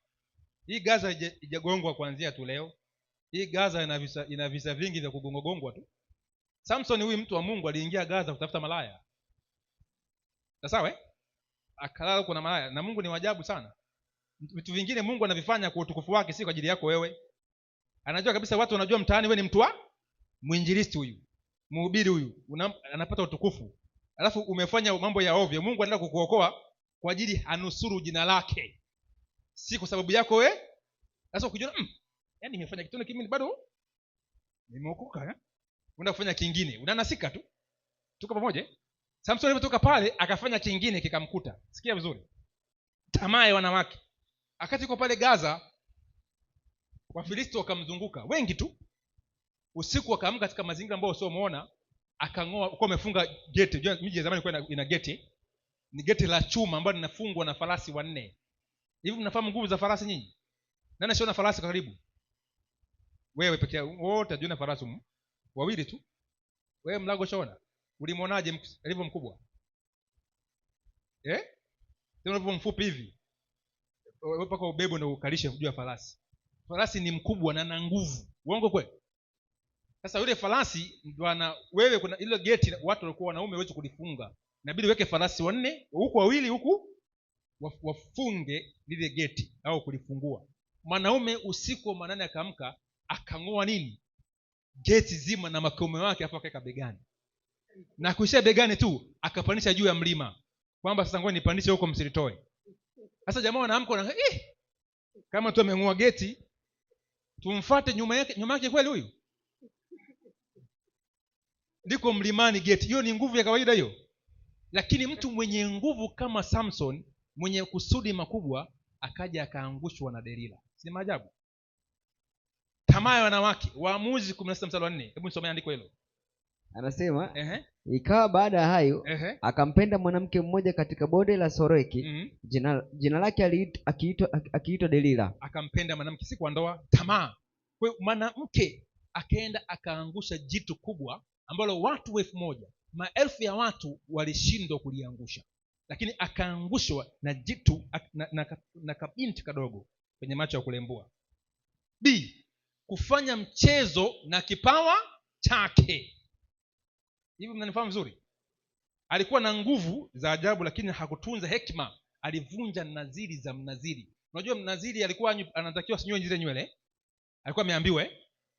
Hii Gaza haijagongwa kuanzia tu leo. Hii Gaza ina visa vingi vya kugongogongwa tu. Samson huyu mtu wa Mungu aliingia Gaza kutafuta malaya. Sawa akalala kuna malaya, na Mungu ni wajabu sana. Vitu vingine Mungu anavifanya kwa utukufu wake, si kwa ajili yako wewe. Anajua kabisa watu wanajua mtaani wewe ni mtu wa mwinjilisti huyu. Mhubiri huyu anapata utukufu. Alafu umefanya mambo ya ovyo. Mungu anaenda kukuokoa kwa ajili anusuru jina lake. Si kwa sababu yako wewe. Sasa ukijiona nimefanya kitu kingine bado nimeokoka unaenda kufanya kingine, unanasika tu. Tuko pamoja? Samson alipotoka pale akafanya kingine kikamkuta. Sikia vizuri, tamaa ya wanawake. Akati yuko pale Gaza, Wafilisti wakamzunguka wengi tu. Usiku akaamka katika mazingira ambayo usiomuona, akang'oa, kwa amefunga geti. Unajua miji ya zamani ilikuwa ina geti, ni geti la chuma ambalo linafungwa na farasi 4. Hivi mnafahamu nguvu za farasi nyinyi? Nani asiona farasi kwa karibu? Wewe pekee yako, wote ajiona farasi wawili tu. Wewe Mlago shaona? Ulimwonaje alivyo mkubwa? Tena alivyo mfupi hivi. Wewe paka ubebo na ukalishe juu ya farasi. Farasi ni mkubwa na ana nguvu. Uongo kweli? Sasa yule farasi ndio ana, wewe kuna ile geti watu walikuwa wanaume wewe kulifunga. Inabidi weke farasi 4, huku wawili huku wafunge lile geti au kulifungua. Mwanaume usiku wa manane akaamka, akang'oa nini? Geti zima na makaume wake, afa akaweka begani. Na kuishia begani tu akapandisha juu ya mlima. Kwamba sasa ngoja nipandishe huko msilitoe. Sasa jamaa wanaamka na kama tu ameng'oa geti, tumfuate nyuma yake kweli huyu? Ndiko mlimani geti. Hiyo ni nguvu ya kawaida hiyo. Lakini mtu mwenye nguvu kama Samson, mwenye kusudi makubwa, akaja akaangushwa na Delila. Si maajabu? Tamaa ya wanawake. Waamuzi 16:4. Hebu nisomee andiko hilo. Anasema ikawa baada ya hayo akampenda mwanamke mmoja katika bonde la Soreki, jina lake akiitwa Delila. Akampenda mwanamke, si kwa ndoa, tamaa. Kwa hiyo mwanamke akaenda akaangusha jitu kubwa ambalo watu 1000, maelfu ya watu walishindwa kuliangusha, lakini akaangushwa na jitu na kabinti kadogo kwenye macho ya kulembua. B, kufanya mchezo na kipawa chake. Hivi mnanifahamu vizuri? Alikuwa na nguvu za ajabu, lakini hakutunza hekima. Alivunja nadhiri za mnaziri. Unajua mnaziri alikuwa anatakiwa sinywe zile nywele, alikuwa ameambiwa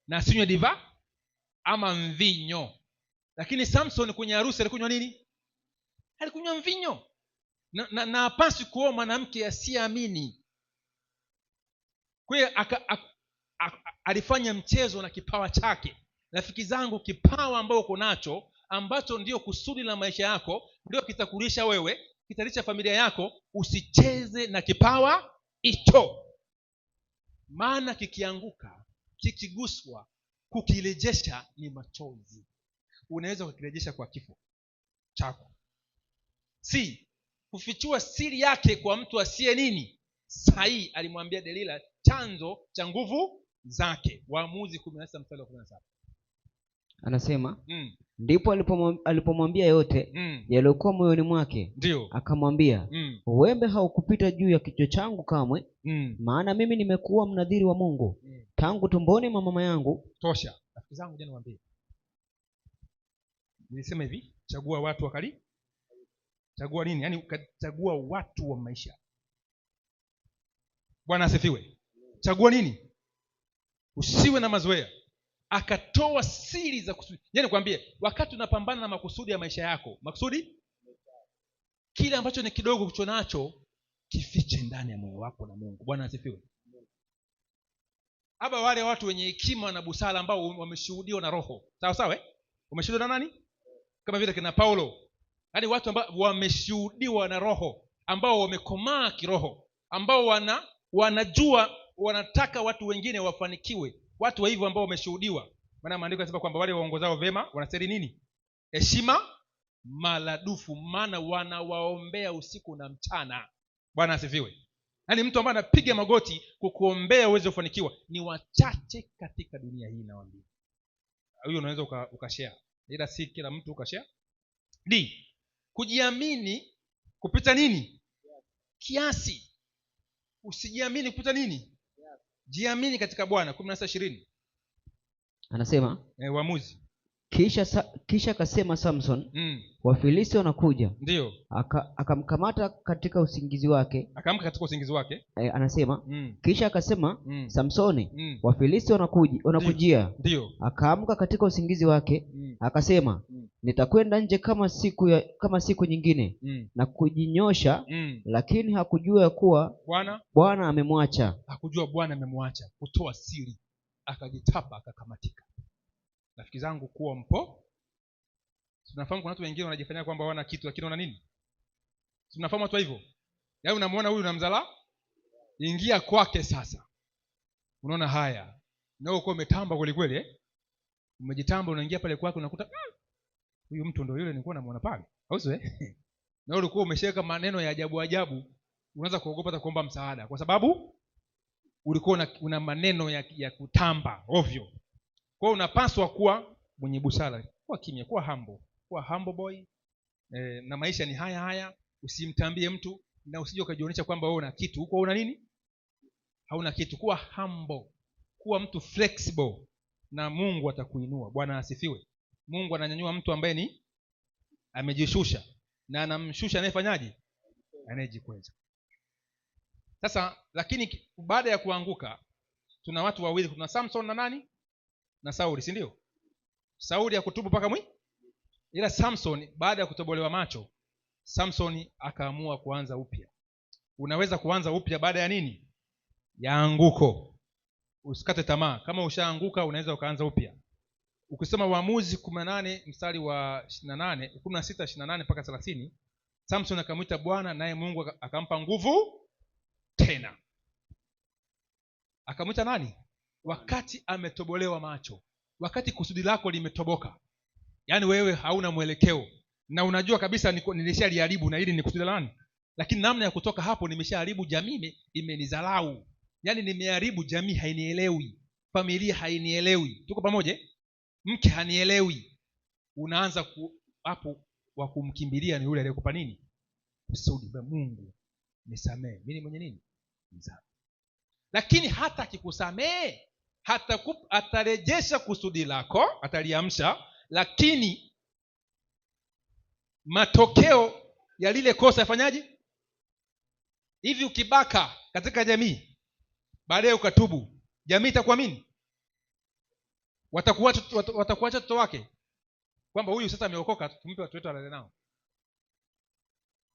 na sinywe diva ama mvinyo. Lakini Samson kwenye harusi alikunywa nini? Alikunywa mvinyo. Na hapaswi kuoa mwanamke asiamini. Kwa hiyo alifanya mchezo na kipawa chake. Rafiki zangu, kipawa ambao uko nacho, ambacho ndio kusudi la maisha yako, ndio kitakulisha wewe, kitalisha familia yako, usicheze na kipawa hicho. Maana kikianguka, kikiguswa, kukirejesha ni machozi. Unaweza kukirejesha kwa kifo chako. Si kufichua siri yake kwa mtu asiye nini sahihi. Alimwambia Delila chanzo cha nguvu zake. Waamuzi 16:17. Anasema ndipo alipomwambia yote yaliyokuwa moyoni mwake. Ndio akamwambia uwembe haukupita juu ya kichwa changu kamwe, maana mimi nimekuwa mnadhiri wa Mungu tangu tumboni mwa mama yangu. Tosha. Rafiki zangu, je, niwaambie, nilisema hivi, chagua watu wakali. Chagua nini? Yaani chagua watu wa maisha. Bwana asifiwe. Chagua nini? Usiwe na mazoea. Akatoa siri za kusudi. Yaani nikwambie, wakati unapambana na makusudi ya maisha yako, makusudi, kile ambacho ni kidogo ulicho nacho kifiche ndani ya moyo wako na Mungu. Bwana asifiwe. Haba wale watu wenye hekima na busara ambao wameshuhudiwa na Roho. Sawa sawa, Wameshuhudiwa na nani? Kama vile kina Paulo. Yaani watu ambao wameshuhudiwa na Roho, ambao wamekomaa kiroho, ambao wanajua wanataka watu wengine wafanikiwe. Watu wa hivyo ambao wameshuhudiwa. Maana maandiko yanasema kwamba wale waongozao vema wanastahili nini? Heshima maradufu, maana wanawaombea usiku na mchana. Bwana asifiwe. Yaani mtu ambaye anapiga magoti kukuombea uweze kufanikiwa ni wachache katika dunia hii, nawaambia. Huyo unaweza ukashare, ila si kila mtu ukashare. D, kujiamini kupita nini? Kiasi. Usijiamini kupita nini? Jiamini katika Bwana. 16:20. Anasema Waamuzi. Kisha akasema Samson, Wafilisti wanakuja. Ndio. Akamkamata katika usingizi wake. Akaamka katika usingizi wake. Anasema kisha akasema Samsoni, Wafilisti wanakujia. Ndio. Akaamka katika usingizi wake. Akasema nitakwenda nje kama siku nyingine na kujinyosha. Lakini hakujua ya kuwa Bwana amemwacha. Hakujua Bwana amemwacha. Kutoa siri, akajitapa akakamatika. rafiki zangu, kuwa tunafahamu kuna watu wengine wanajifanya kwamba wana kitu lakini wana nini? Tunafahamu watu hivyo. Yaani unamwona huyu unamzala, ingia kwake sasa. Unaona haya. Na uko umetamba kweli kweli Umejitamba, unaingia pale kwake unakuta huyu mtu ndio yule nilikuwa namuona pale. Au sio Na ulikuwa umesheka maneno ya ajabu ajabu, unaanza kuogopa hata kuomba msaada kwa sababu ulikuwa una maneno ya kutamba ovyo. Kwa hiyo unapaswa kuwa mwenye busara, kuwa kimya, kuwa humble boy. Na maisha ni haya, usimtambie mtu na usije ukajionyesha kwamba wewe una kitu huko. Una nini? Hauna kitu. Kuwa humble, kuwa mtu flexible na Mungu atakuinua. Bwana asifiwe. Mungu ananyanyua mtu ambaye ni amejishusha na anamshusha anayefanyaje? Anayejikweza. Sasa lakini baada ya kuanguka tuna watu wawili, kuna Samson na nani? Na Sauli, si ndio? Sauli hakutubu mpaka ila Samson baada ya kutobolewa macho, Samson akaamua kuanza upya. Unaweza kuanza upya baada ya nini? Ya anguko. Usikate tamaa. Kama ushaanguka unaweza ukaanza upya. Ukisoma Waamuzi 18 mstari wa 16 28 mpaka 30, Samson akamwita Bwana naye Mungu akampa nguvu tena. Akamwita nani? Wakati ametobolewa macho, wakati kusudi lako limetoboka. Yaani wewe hauna mwelekeo na unajua kabisa nilishaliharibu na hili ni kusudi la nani? Lakini namna ya kutoka hapo, nimeshaharibu, jamii imenizalau. Yaani nimeharibu jamii, hainielewi, familia hainielewi, tuko pamoja, mke hanielewi. Unaanza hapo wa kumkimbilia ni yule aliyekupa nini? Kusudi. Mungu nisamee, mimi mwenye nini? Mzaa. Lakini hata akikusamee, atarejesha kusudi lako, ataliamsha, lakini matokeo ya lile kosa yafanyaje? Hivi ukibaka katika jamii, baadaye ukatubu, jamii itakuamini? Watakuacha watoto wake kwamba huyu sasa ameokoka, tumpe watu wetu alale nao?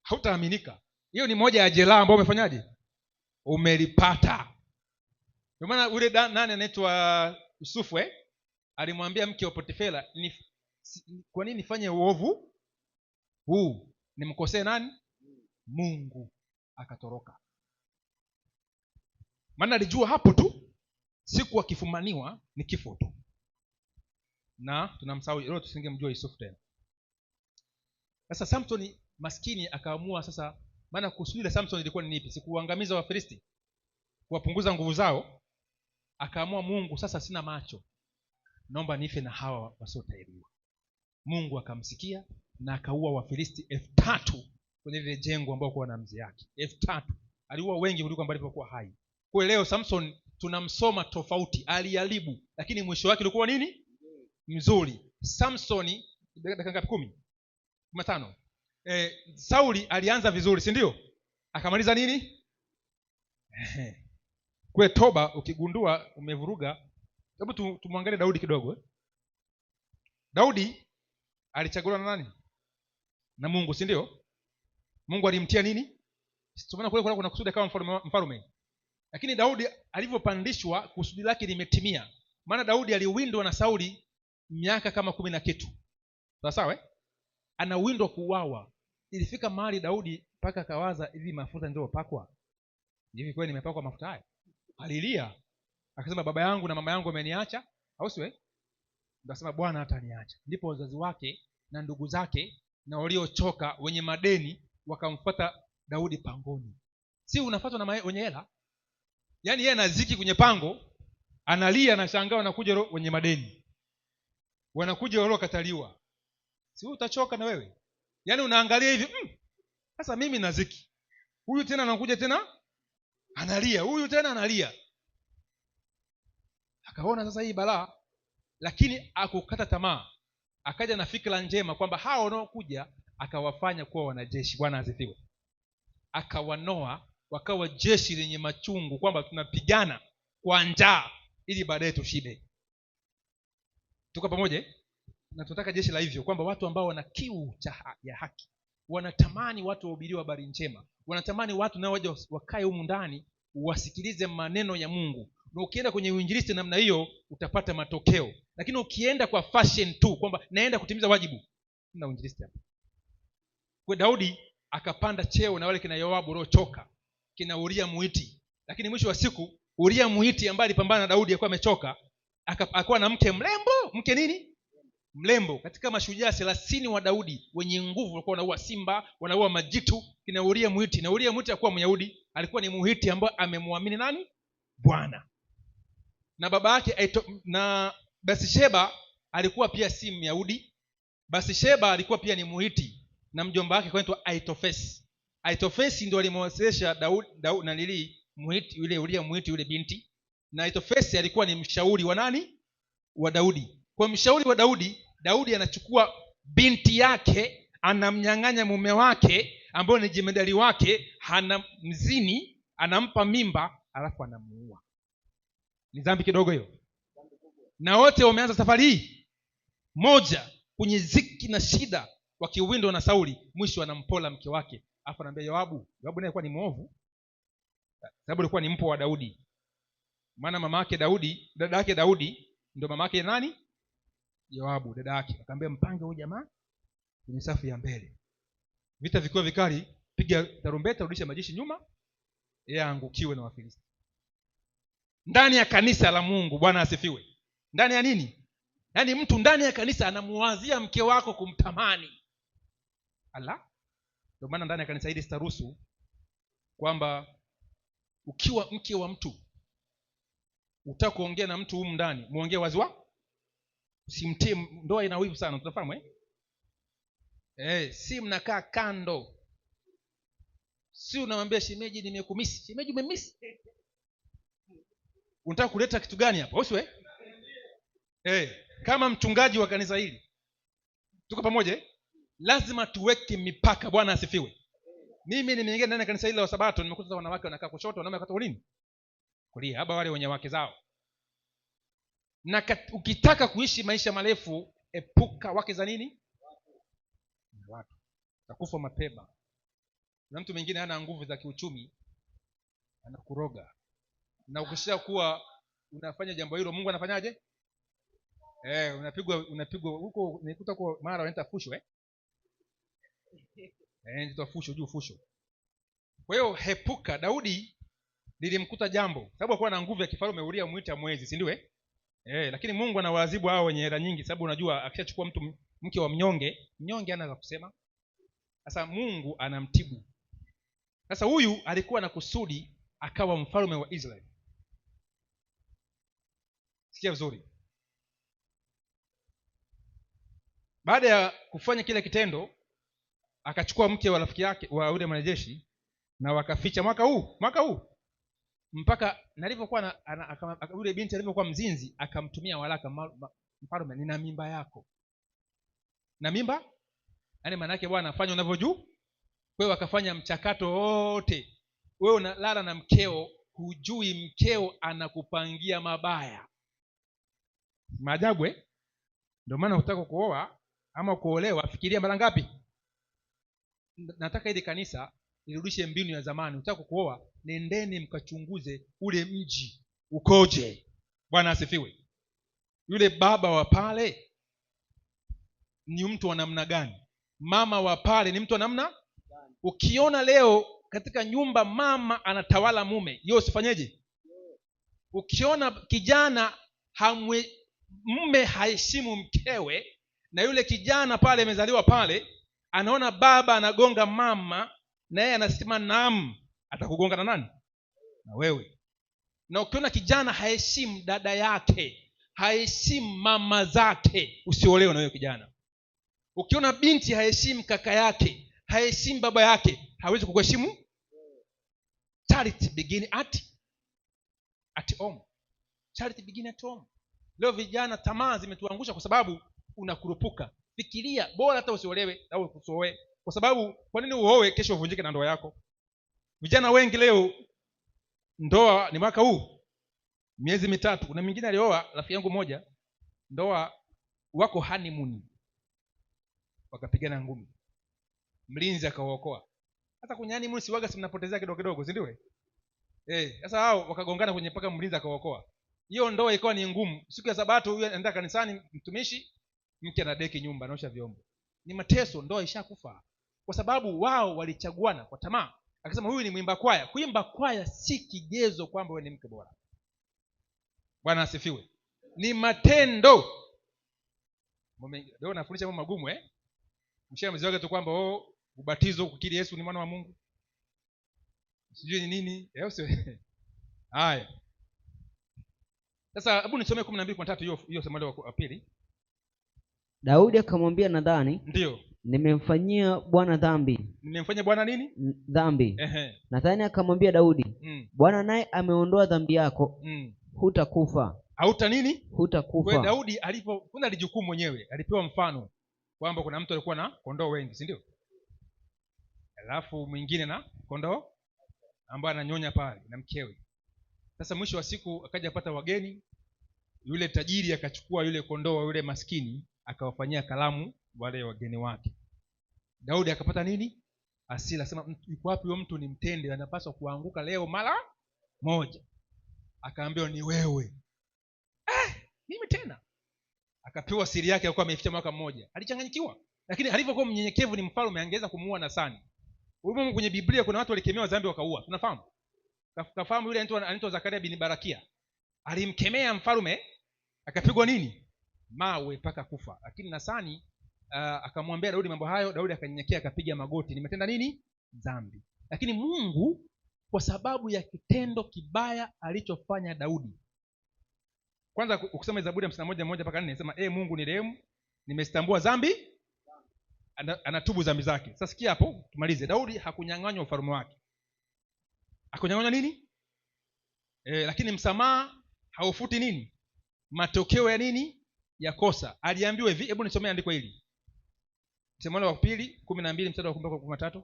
Hautaaminika. Hiyo ni moja ya jeraha ambayo umefanyaje? Umelipata. Ndio maana ule nani anaitwa Yusufu alimwambia mke wa Potifera, kwa nini nifanye uovu huu? Nimkosee nani? Mungu. Akatoroka. Maana alijua hapo tu siku akifumaniwa ni kifo tu. Na tunamsahau leo, tusingemjua Yusufu tena. Sasa Samson maskini akaamua sasa, maana kusudi la Samson ilikuwa ni nipi? Sikuangamiza Wafilisti, kuwapunguza nguvu zao. Akaamua, Mungu sasa sina macho, naomba nife na hawa wasiotahiriwa. Mungu akamsikia na akaua Wafilisti 3,000 kwenye ile jengo ambao kwa na mzee yake 3,000. Aliua wengi kuliko ambao alipokuwa hai. Kwa leo Samson tunamsoma tofauti, aliharibu lakini mwisho wake ulikuwa nini? Mzuri. Samson dakika ngapi? 15. Sauli alianza vizuri, si ndio? Akamaliza nini? Kwa toba ukigundua umevuruga. Hebu tumwangalie Daudi kidogo. Daudi alichaguliwa na nani? Na Mungu, si ndio? Mungu alimtia nini? Tumeona kule kuna kusudi kama mfalme. Lakini Daudi alivyopandishwa kusudi lake limetimia. Maana Daudi aliwindwa na Sauli miaka kama 10 na kitu. Sawa? Anawindwa kuuawa. Ilifika mahali Daudi mpaka akawaza, hivi mafuta ndio pakwa? Hivi kweli nimepakwa mafuta haya? Alilia. Akasema baba yangu na mama yangu wameniacha, au siwe? Ndio asema Bwana hataniacha. Ndipo wazazi wake na ndugu zake na waliochoka wenye madeni wakamfuata Daudi pangoni. Si unafuatwa na wenye hela? Yaani yeye anaziki kwenye pango, analia na shangaa wanakuja wenye madeni. Wanakuja waliokataliwa. Si utachoka na wewe? Yaani unaangalia hivi, sasa mimi naziki. Huyu tena anakuja tena analia, huyu tena analia. Akaona sasa hii balaa, lakini akukata tamaa. Akaja na fikra njema kwamba hao wanaokuja akawafanya kuwa wanajeshi. Bwana asifiwe. Akawanoa wakawa jeshi lenye machungu, kwamba tunapigana kwa njaa ili baadaye tushibe. Tuko pamoja? Na tunataka jeshi la hivyo, kwamba watu ambao wana kiu ya haki, wanatamani watu wahubiriwe habari njema, wanatamani watu nao waje wakae humu ndani wasikilize maneno ya Mungu. Na ukienda kwenye uinjilisti namna hiyo utapata matokeo. lakini ukienda kwa fashion tu kwamba naenda kutimiza wajibu, na uinjilisti hapa. Kwa Daudi akapanda cheo na wale kina Yoabu waliochoka, kina Uria Muhiti, lakini mwisho wa siku Uria Muhiti ambaye alipambana na Daudi alikuwa amechoka, akawa na mke mrembo. Mke nini? Mrembo. Katika mashujaa 30 wa Daudi wenye nguvu, walikuwa wanaua simba, wanaua majitu, kina Uria Muhiti. Na Uria Muhiti alikuwa Myahudi, alikuwa ni Muhiti ambaye amemwamini nani? Bwana. Na baba yake na Bathsheba alikuwa pia si Myahudi. Bathsheba alikuwa pia ni Muhiti, na mjomba wake anaitwa Aitofesi. Aitofesi ndio alimwozesha Daudi na Lili Muhiti, yule Uria Muhiti, yule binti. Na Aitofesi alikuwa ni mshauri wa nani? Wa Daudi. Kwa mshauri wa Daudi, Daudi anachukua binti yake, anamnyang'anya mume wake ambaye ni jemedari wake, hana mzini, anampa mimba, alafu anamuua. Ni dhambi kidogo hiyo? Na wote wameanza safari hii moja kwenye ziki na shida, wakiwindwa na Sauli. Mwisho anampola mke wake, alafu anamwambia Yoabu. Yoabu naye alikuwa ni mwovu, sababu alikuwa ni mpo wa Daudi. Maana mama yake Daudi, dada yake Daudi ndio mama yake nani? Yoabu, dada yake. Akamwambia mpange huyu jamaa kwenye safu ya mbele, vita vikiwa vikali, piga tarumbeta, rudisha majeshi nyuma, yeye aangukiwe na Wafilisti. Ndani ya kanisa la Mungu, Bwana asifiwe. Ndani ya nini? Yaani mtu ndani ya kanisa anamuwazia mke wako kumtamani. Ala, ndio maana ndani ya kanisa hili sitaruhusu kwamba ukiwa mke wa mtu utaka kuongea na mtu humu ndani, muongee wazi wa, usimtie. Ndoa ina wivu sana, tunafahamu si mnakaa kando, si unamwambia shemeji nimekumisi. Shemeji umemisi? Unataka kuleta kitu gani hapa? Usiwe kama mchungaji wa kanisa hili, tuko pamoja lazima tuweke mipaka. Bwana asifiwe. Mimi nimeingia ndani ya kanisa hili la Sabato, nimekuta wanawake wanakaa kushoto, wanaume wanakaa nini? Kulia, haba wale wenye wake zao. Na ukitaka kuishi maisha marefu, epuka wake za nini? Watu utakufa mapema. Na mtu mwingine hana nguvu za kiuchumi, anakuroga. Na ukisha kuwa unafanya jambo hilo, Mungu anafanyaje? Unapigwa huko, nikuta kwa mara wanaita fusho ndio fusho juu fusho. Kwa hiyo hepuka. Daudi lilimkuta jambo, sababu alikuwa na nguvu ya kifalme. Uria Muhiti mwezi, si ndio lakini Mungu anawaadhibu hao wenye hela nyingi, sababu unajua akishachukua mtu mke wa mnyonge anaanza kusema. Sasa Mungu anamtibu. Sasa huyu alikuwa na kusudi akawa mfalme wa Israeli. Sikia vizuri. Baada ya kufanya kile kitendo, akachukua mke wa rafiki yake wa yule mwanajeshi, na wakaficha mwaka huu mpaka nalivyokuwa yule binti alivyokuwa mzinzi, akamtumia waraka mfalme, nina mimba yako. Na mimba yaani maana yake bwana afanye unavyojua. Kwa hiyo akafanya mchakato wote. Wewe unalala na mkeo, hujui mkeo anakupangia mabaya. Maajabu ndio maana hutaka kuoa ama kuolewa, fikiria mara ngapi. Nataka ile kanisa irudishe mbinu ya zamani. Unataka kuoa, nendeni mkachunguze ule mji ukoje. Bwana asifiwe. Yule baba wa pale ni mtu wa namna gani? Mama wa pale ni mtu wa namna? Ukiona leo katika nyumba mama anatawala mume, yeye usifanyeje? Ukiona kijana mume haheshimu mkewe, na yule kijana pale amezaliwa pale, anaona baba anagonga mama, na yeye anasema naam, atakugonga na nani? Na wewe. Na ukiona kijana haheshimu dada yake, haheshimu mama zake, usiolewe na huyo kijana. Ukiona binti haheshimu kaka yake, haheshimu baba yake, hawezi kukuheshimu. Charity begin at home. Charity begin at home. Leo vijana tamaa zimetuangusha kwa sababu unakurupuka. Fikiria bora hata usiolewe au usioe. Kwa sababu kwa nini uoe kesho uvunjike na ndoa yako? Vijana wengi leo ndoa ni mwaka huu miezi 3. Kuna mwingine alioa, rafiki yangu moja, ndoa wako honeymoon, wakapigana ngumi, mlinzi akawaokoa. Hata kwenye honeymoon si waga, si mnapotezea kidogo kidogo, si ndio? Sasa hao wakagongana kwenye paka, mlinzi akawaokoa. hiyo ndoa ikawa ni ngumu. Siku ya Sabato huyu anaenda kanisani, mtumishi, mke anadeki nyumba, anaosha vyombo. Ni mateso, ndoa ishakufa, kwa sababu wao walichaguana kwa tamaa. Akasema huyu ni mwimba kwaya. Kuimba kwaya si kigezo kwamba wewe ni mke bora. Bwana asifiwe. Ni matendo. Leo nafundisha mambo magumu mshamziwaga tu kwamba ubatizo kukiri Yesu ni mwana wa Mungu, sijui ni nini haya. Sasa hebu nisome 12:3 hiyo somo la pili. Daudi akamwambia Nathani, ndio, nimemfanyia Bwana dhambi. Nimemfanyia Bwana nini? Dhambi. Nathani akamwambia Daudi, Bwana naye ameondoa dhambi yako, hutakufa. Hauta nini? Hutakufa. Kwa Daudi kuna alijukumu mwenyewe, alipewa mfano kwamba kuna mtu alikuwa na kondoo wengi, si ndio? Alafu mwingine na kondoo ambaye ananyonya pale na mkewe. Sasa mwisho wa siku akaja pata wageni, yule tajiri akachukua yule kondoo wa yule maskini akawafanyia kalamu wale wageni wake. Daudi akapata nini? Hasira, sema yuko wapi huyo mtu nimtende, anapaswa kuanguka leo mara moja. Akaambiwa ni wewe. Mimi tena? Akapewa siri yake, alikuwa ameficha mwaka mmoja. Alichanganyikiwa, lakini alivyokuwa mnyenyekevu ni mfalme, angeweza kumuua Nathani. Ulipo kwenye Biblia kuna watu walikemewa dhambi wakaua. Tunafahamu? Kafahamu yule anaitwa Zakaria bin Barakia. Alimkemea mfalme, akapigwa nini? Mawe mpaka kufa. Lakini Nathani akamwambia Daudi mambo hayo. Daudi akanyenyekea, akapiga magoti, nimetenda nini? Dhambi. Lakini Mungu kwa sababu ya kitendo kibaya alichofanya Daudi, kwanza ukisoma Zaburi ya 51:1-4 inasema Mungu ni rehemu, nimezitambua dhambi. Anatubu dhambi zake. Sasa sikia hapo, tumalize. Daudi hakunyang'anywa ufalme wake. Hakunyang'anywa nini? Lakini msamaha haufuti nini? Matokeo ya nini? Ya kosa. Aliambiwa hivi, hebu nisomee andiko hili. Samueli wa pili 12:13.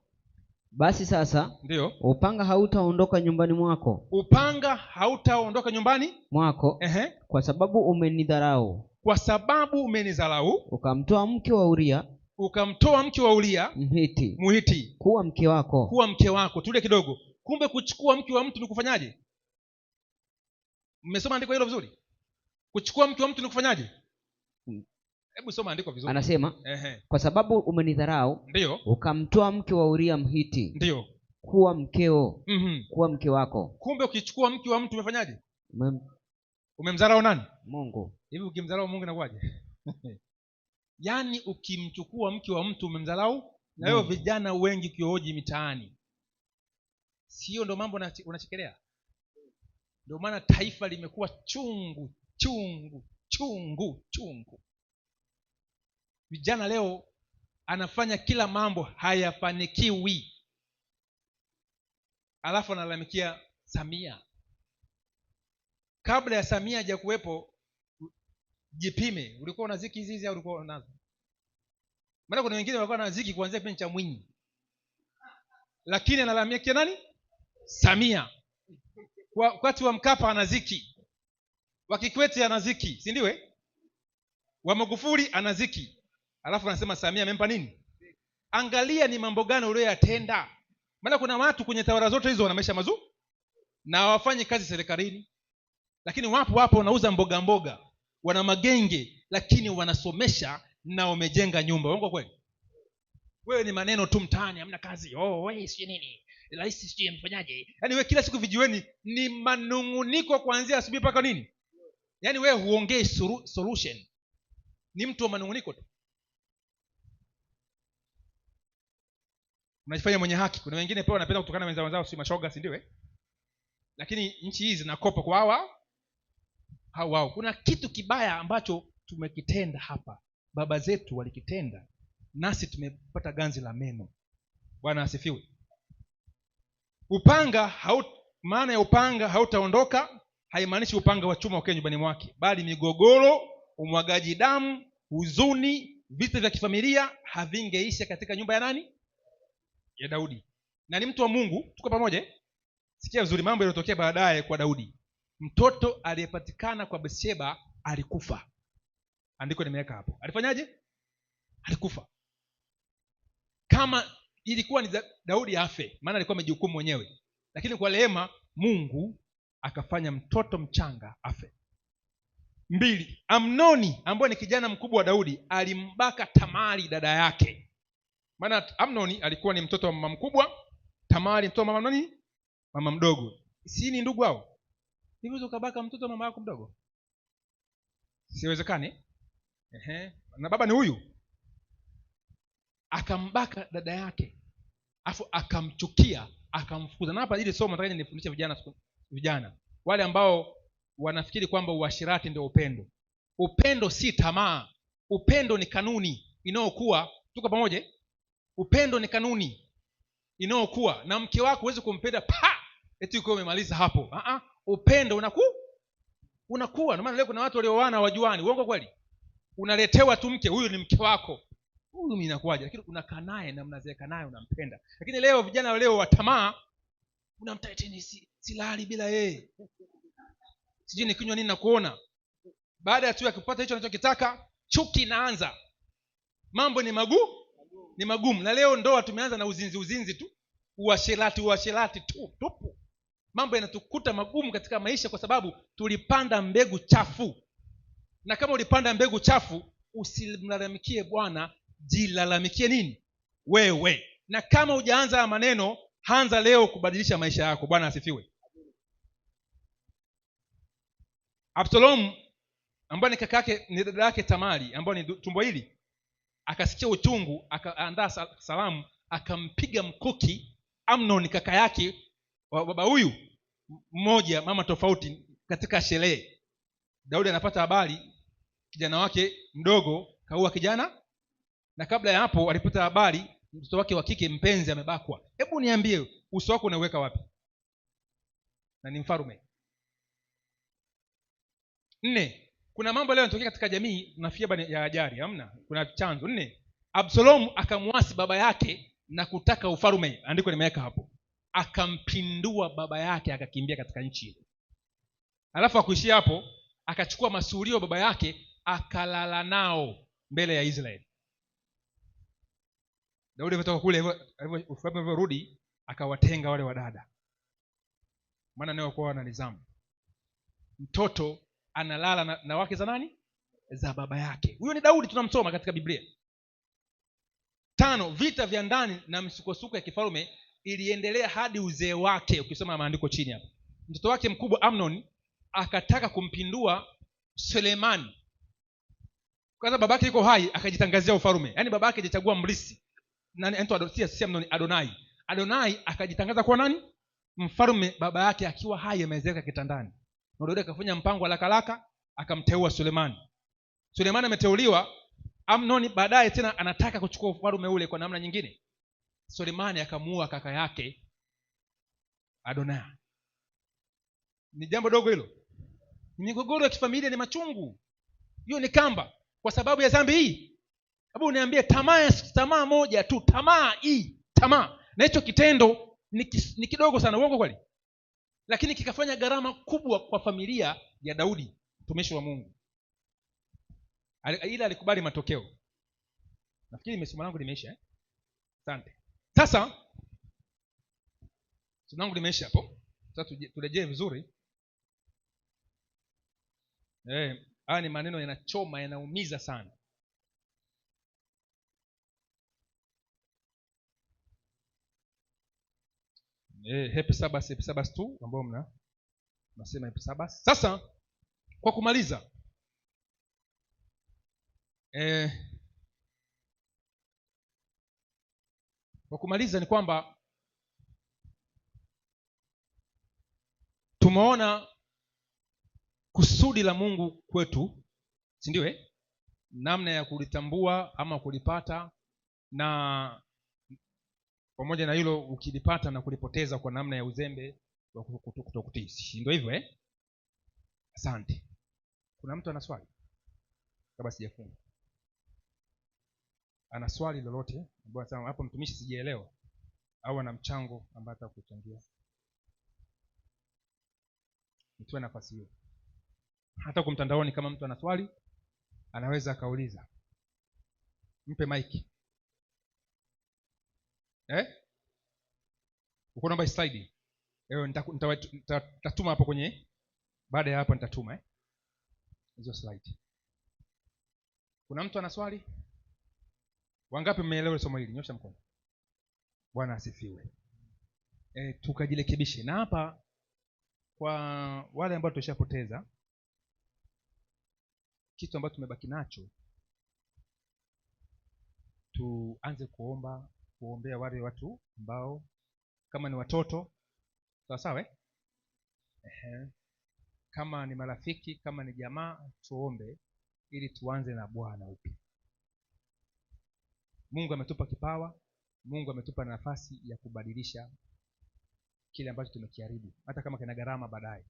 Basi sasa, ndio, upanga hautaondoka nyumbani mwako. Upanga hautaondoka nyumbani mwako. Kwa sababu umenidharau. Kwa sababu umenidharau. Ukamtoa mke wa Uria Mhiti kuwa mke wako. Tule kidogo. Kumbe kuchukua mke wa mtu ni kufanyaje? Mmesoma andiko hilo vizuri? Kuchukua mke wa mtu ni kufanyaje? Hebu soma andiko vizuri. Anasema kwa sababu umenidharau, ndio, ukamtoa mke wa Uria Mhiti, ndio, kuwa mkeo, kuwa mke wako. Kumbe ukichukua mke wa mtu umefanyaje? Umemdharau nani? Mungu. Hivi ukimdharau Mungu inakuwaje? Yaani ukimchukua mke wa mtu umemdharau. Na hiyo vijana wengi kiohoji mitaani, sio ndo mambo unachekelea? Ndio maana taifa limekuwa chungu. Vijana leo anafanya kila mambo hayafanikiwi, alafu analalamikia Samia. Kabla ya Samia haja kuwepo, jipime, ulikuwa una ziki hizi au ulikuwa unazo? Maana kuna wengine walikuwa na ziki kuanzia kipindi cha Mwinyi, lakini analalamikia nani? Samia. Wakati wa Mkapa ana ziki, wa Kikwete ana ziki, si ndio? Wa Magufuli ana ziki, alafu anasema Samia amempa nini? Angalia ni mambo gani uliyoyatenda. Maana kuna watu kwenye tawala zote hizo wana maisha mazuri na hawafanyi kazi serikalini, lakini wapo wanauza mboga, wana magenge, lakini wanasomesha na wamejenga nyumba. Uongo kweli? Wewe ni maneno tu mtaani, hamna kazi. Wewe si nini? Rais sijui amfanyaje? Yaani wewe kila siku vijiweni ni manunguniko kuanzia asubuhi mpaka nini? Yaani wewe huongei solution. Ni mtu wa manunguniko tu. Unajifanya mwenye haki. Kuna wengine pia wanapenda kutokana na wenzao si mashoga, si ndio? Lakini nchi hizi zinakopa kwa wao. Kuna kitu kibaya ambacho tumekitenda hapa. Baba zetu walikitenda, nasi tumepata ganzi la meno. Bwana asifiwe. Maana ya upanga hautaondoka haimaanishi upanga wa chuma ukae nyumbani mwake, bali migogoro, umwagaji damu, huzuni, vita vya kifamilia havingeisha katika nyumba ya nani? Ya Daudi. Na ni mtu wa Mungu, tuko pamoja? Sikia vizuri mambo yaliyotokea baadaye kwa Daudi. Mtoto aliyepatikana kwa Bathsheba alikufa. Andiko nimeweka hapo. Alifanyaje? Alikufa. Kama ilikuwa ni Daudi afe, maana alikuwa amejihukumu mwenyewe, lakini kwa rehema Mungu akafanya mtoto mchanga afe. 2. Amnoni ambaye ni kijana mkubwa wa Daudi alimbaka Tamari dada yake. Maana Amnoni alikuwa ni mtoto wa mama mkubwa, Tamari mtoto wa mama nani? Mama mdogo. Si ni ndugu hao? Hivi ukabaka mtoto wa mama yako mdogo? Siwezekani. Na baba ni huyu. Akambaka dada yake. Afu akamchukia, akamfukuza. Na hapa ile somo nataka nifundishe vijana wale ambao wanafikiri kwamba uasherati ndio upendo. Upendo si tamaa. Upendo ni kanuni inayokuwa. Tuko pamoja? Upendo ni kanuni inayokuwa. Na mke wako huwezi kumpenda eti uko umemaliza hapo. Upendo unakuwa. Ndio maana leo kuna watu walioana wajuani. Uongo kweli? Unaletewa tu mke, huyu ni mke wako. Huyu mimi inakuaje? Lakini unakaa naye na mnazeeka naye unampenda. Lakini leo vijana leo wa tamaa unamtaja tena silali bila yeye. Sijui nikinywa nini na kuona. Baada ya tu kupata hicho anachokitaka, chuki inaanza. Mambo ni magumu. Na leo ndoa tumeanza na uzinzi tu. Uasherati tu tupu. Mambo yanatukuta magumu katika maisha kwa sababu tulipanda mbegu chafu. Na kama ulipanda mbegu chafu, usimlalamikie Bwana, jilalamikie nini? Wewe. Na kama hujaanza maneno, anza leo kubadilisha maisha yako. Bwana asifiwe. Absalom ambaye ni kaka yake, ni dada yake Tamari ambaye ni tumbo hili, akasikia uchungu, akaandaa salamu, akampiga mkuki Amnon kaka yake wa baba huyu mmoja mama tofauti katika sherehe. Daudi anapata habari kijana wake mdogo kaua kijana, na kabla ya hapo alipata habari mtoto wake wa kike mpenzi amebakwa. Hebu niambie, uso wako unaweka wapi? Na ni mfalme. 4. Kuna mambo leo yanatokea katika jamii nafiaba ya ajari, hamna? Kuna chanzo. 4. Absalom akamwasi baba yake na kutaka ufalme. Andiko nimeweka hapo. Akampindua baba yake, akakimbia katika nchi ile. Alafu akuishia hapo, akachukua masurio baba yake akalala nao mbele ya Israeli. Daudi alitoka kule hivyo rudi, akawatenga wale wadada. Maana nao kwa wana nidhamu. Mtoto analala na wake za nani? Za baba yake. Huyo ni Daudi, tunamsoma katika Biblia. 5. Vita vya ndani na msukosuko ya kifalme iliendelea hadi uzee wake. Ukisoma maandiko chini hapa, mtoto wake mkubwa Amnon akataka kumpindua Sulemani. Kwanza babake yuko hai, akajitangazia ufalme. Yaani babake hajachagua mrisi. Nani Adonai. Adonai akajitangaza kuwa nani? Mfalme, baba yake akiwa hai amezeeka kitandani. Na Daudi akafanya mpango haraka akamteua Sulemani. Sulemani ameteuliwa, Amnoni baadaye tena anataka kuchukua ufalme ule kwa namna nyingine. Sulemani akamuua kaka yake Adonai. Ni jambo dogo hilo? Migogoro ya kifamilia ni machungu. Hiyo ni kamba kwa sababu ya dhambi hii. Hebu niambie, tamaa moja tu, tamaa. Na hicho kitendo ni kidogo sana, uongo kweli? Lakini kikafanya gharama kubwa kwa familia ya Daudi, mtumishi wa Mungu. Ila alikubali matokeo. Nafikiri somo langu limeisha. Asante. Sasa somo langu limeisha hapo. Sasa turejee vizuri. Haya ni maneno yanachoma, yanaumiza sana. Happy Sabbath tu ambao mnasema happy Sabbath. Sasa kwa kumaliza, ni kwamba tumeona kusudi la Mungu kwetu, si ndio? Namna ya kulitambua ama kulipata, na pamoja na hilo ukilipata na kulipoteza kwa namna ya uzembe wa kutokutii. Ndio hivyo Asante. Kuna mtu ana swali kabla sijafunga? Ana swali lolote ambaye anasema hapo mtumishi sijaelewa, au ana mchango ambao atakuchangia? Nitoe nafasi hiyo. Hata kwa mtandaoni kama mtu ana swali anaweza akauliza. Mpe mic. Uko namba slide. Nitatuma hapo kwenye, baada ya hapa nitatuma hizo slide. Kuna mtu ana swali? Wangapi mmeelewa somo hili? Nyosha mkono. Bwana asifiwe. Tukajirekebishe. Na hapa kwa wale ambao tushapoteza, kitu ambacho tumebaki nacho, tuanze kuombea wale watu ambao kama ni watoto, sawa sawa, kama ni marafiki, kama ni jamaa, tuombe ili tuanze na Bwana upya. Mungu ametupa kipawa, Mungu ametupa nafasi ya kubadilisha kile ambacho tumekiharibu, hata kama kina gharama baadaye.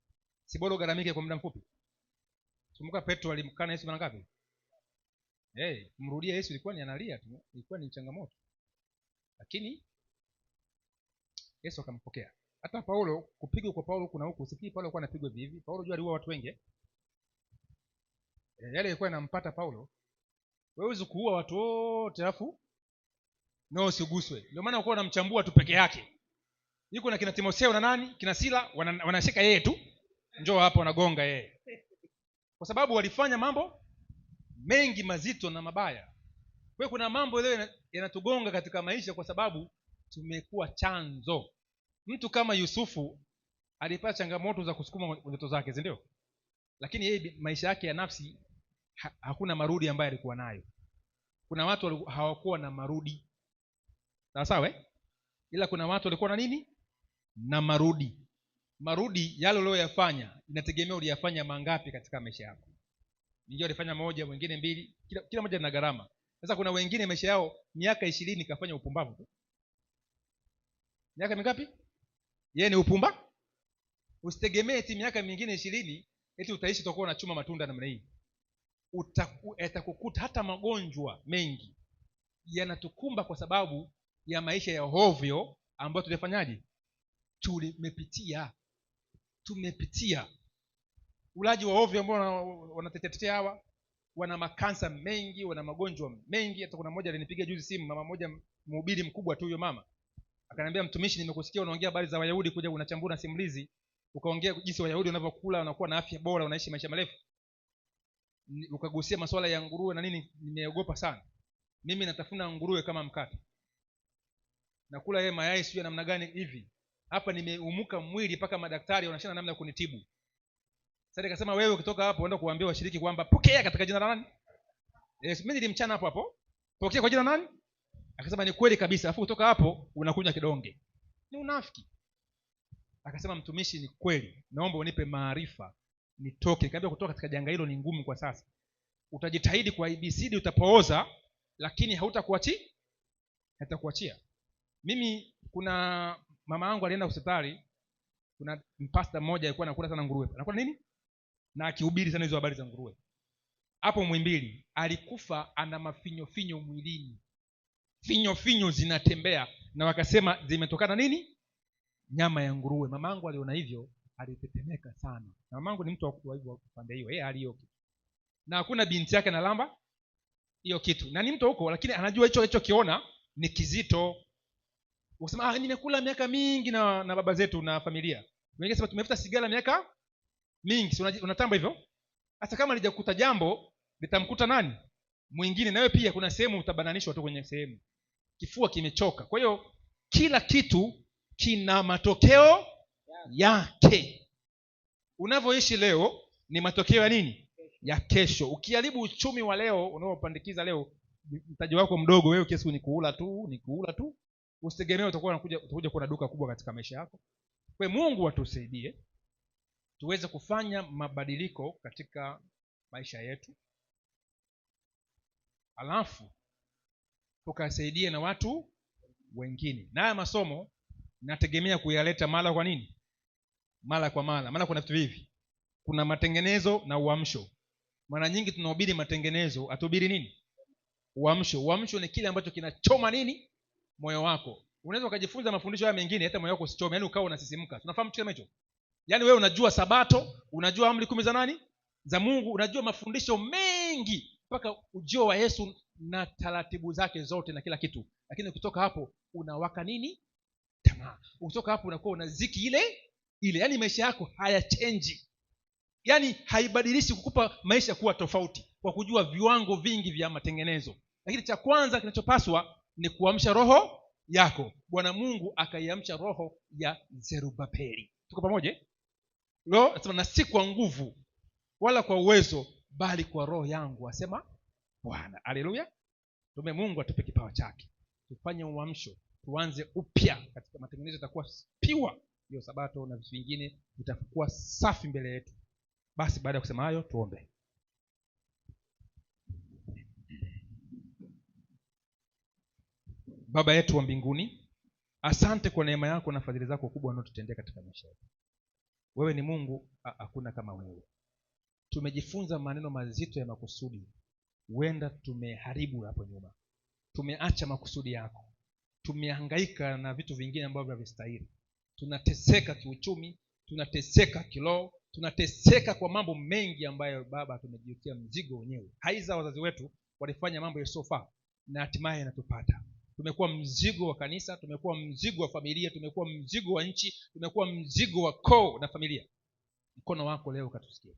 Si bora ugaramike kwa muda mfupi? Kumbuka Petro alimkana Yesu mara ngapi? Kumrudia Yesu ilikuwa ni analia tu, ilikuwa ni changamoto. Lakini Yesu akampokea. Hata Paulo, kupigwa kwa Paulo kuna huko, usikii Paulo alikuwa anapigwa hivi. Paulo jua aliua watu wengi. Yale ilikuwa inampata Paulo. Wewe huwezi kuua watu wote alafu nao usiguswe. Ndio maana uko unamchambua tu peke yake. Yuko na kina Timotheo na nani? Kina Sila wanashika yeye tu. Njoo hapa wanagonga yeye. Kwa sababu walifanya mambo mengi mazito na mabaya. Kwa hiyo kuna mambo leo yanatugonga katika maisha kwa sababu tumekuwa chanzo. Mtu kama Yusufu alipata changamoto za kusukuma ndoto zake, si ndio? Lakini yeye maisha yake ya nafsi hakuna marudi ambayo alikuwa nayo. Kuna watu hawakuwa na marudi. Sawa sawa, ila kuna watu walikuwa na nini? Na marudi. Marudi yale uliyoyafanya inategemea uliyafanya mangapi katika maisha yako. Wengine walifanya moja, wengine mbili, kila moja ina gharama. Sasa kuna wengine maisha yao miaka 20 kafanya upumbavu tu. Miaka mingapi? Yeye ni upumba. Usitegemee eti miaka mingine 20 eti utaishi utakuwa unachuma matunda namna hii. Utakukuta hata magonjwa mengi yanatukumba kwa sababu ya maisha ya hovyo ambayo tulifanyaje? Tumepitia. Ulaji wa hovyo ambao wanatetetea hawa, wana makansa mengi, wana magonjwa mengi. Hata kuna mmoja alinipiga juzi simu, mama mmoja mhubiri mkubwa tu huyo mama. Akaniambia, mtumishi, nimekusikia unaongea habari za Wayahudi, kuja unachambua simulizi, ukaongea jinsi Wayahudi wanavyokula, wanakuwa na afya bora, wanaishi maisha marefu. Ukagusia masuala ya nguruwe na nini. Nimeogopa sana. Mimi natafuna nguruwe kama mkate. Nakula yeye mayai sio namna gani hivi. Hapa nimeumuka mwili mpaka madaktari wanashana namna ya kunitibu. Sasa nikasema wewe ukitoka hapo uenda kuambia washiriki kwamba pokea katika jina la nani? Mimi nilimchana hapo. Pokea kwa jina la nani? Akasema ni kweli kabisa. Alafu kutoka hapo unakunywa kidonge. Ni unafiki. Akasema, mtumishi, ni kweli. Naomba unipe maarifa nitoke. Nikamwambia kutoka katika janga hilo ni ngumu kwa sasa. Utajitahidi kwa ABCD utapooza, lakini hatakuachia. Mimi kuna mama yangu alienda hospitali, kuna mpasta mmoja alikuwa anakula sana nguruwe. Anakula nini? Na akihubiri sana hizo habari za nguruwe. Hapo Mwimbili alikufa ana mafinyo mwilini. Finyo zinatembea na wakasema zimetokana nini? Nyama ya nguruwe. Mamangu aliona hivyo, alitetemeka sana. Na mamangu ni mtu wa hivyo pande hiyo. Yeye aliyo kitu. Na hakuna binti yake analamba hiyo kitu. Na ni mtu huko lakini anajua hicho kiona ni kizito. Ukisema nimekula miaka mingi na baba zetu na familia. Wengine sema tumefuta sigara miaka mingi. Unatamba hivyo? Hata kama lijakuta jambo litamkuta nani? Mwingine. Na wewe pia kuna sehemu utabananishwa tu kwenye sehemu. Kifua kimechoka. Kwa hiyo kila kitu kina matokeo yake. Unavyoishi leo ni matokeo ya nini? Ya kesho. Ukiharibu uchumi wa leo unaopandikiza leo, mtaji wako mdogo, wewe kesi ni kuula tu. Usitegemee utakuja kuwa na duka kubwa katika maisha yako. Kwa Mungu atusaidie tuweze kufanya mabadiliko katika maisha yetu. Alafu tukasaidie na watu wengine. Na haya masomo nategemea kuyaleta mara kwa nini? Mara kwa mara. Maana kuna vitu hivi. Kuna matengenezo na uamsho. Mara nyingi tunahubiri matengenezo, atubiri nini? Uamsho. Uamsho ni kile ambacho kinachoma nini? Moyo wako. Unaweza ukajifunza mafundisho haya mengine hata moyo wako usichome, yani ukawa unasisimka. Tunafahamu kitu kama hicho? Yaani wewe unajua Sabato, unajua amri 10 za nani? Za Mungu, unajua mafundisho mengi mpaka ujio wa Yesu na taratibu zake zote na kila kitu. Lakini ukitoka hapo unawaka nini? Tamaa. Ukitoka hapo unakuwa unaziki ile. Yaani maisha yako hayachange. yaani haibadilishi kukupa maisha kuwa tofauti kwa kujua viwango vingi vya matengenezo. Lakini cha kwanza kinachopaswa ni kuamsha roho yako. Bwana Mungu akaiamsha roho ya Zerubabeli. Tuko pamoja? Roho asema na si kwa nguvu wala kwa uwezo bali kwa roho yangu, asema Bwana. Haleluya. Tume Mungu atupe kipawa chake. Tufanye uamsho, tuanze upya katika matengenezo, itakuwa piwa hiyo Sabato na vitu vingine vitakuwa safi mbele yetu. Basi baada ya kusema hayo tuombe. Baba yetu wa mbinguni, asante kwa neema yako na fadhili zako kubwa unazotutendea katika maisha yetu. Wewe ni Mungu, hakuna kama wewe. Tumejifunza maneno mazito ya makusudi. Huenda tumeharibu hapo nyuma, tumeacha makusudi yako, tumehangaika na vitu vingine ambavyo havistahili. Tunateseka kiuchumi, tunateseka kiroho, tunateseka kwa mambo mengi ambayo Baba tumejiwekea mzigo wenyewe. Haiza wazazi wetu walifanya mambo yasiyofaa na hatimaye yanatupata. Tumekuwa mzigo wa kanisa, tumekuwa mzigo wa familia, tumekuwa mzigo wa nchi, tumekuwa mzigo wa koo na familia. Mkono wako leo ukatusikie,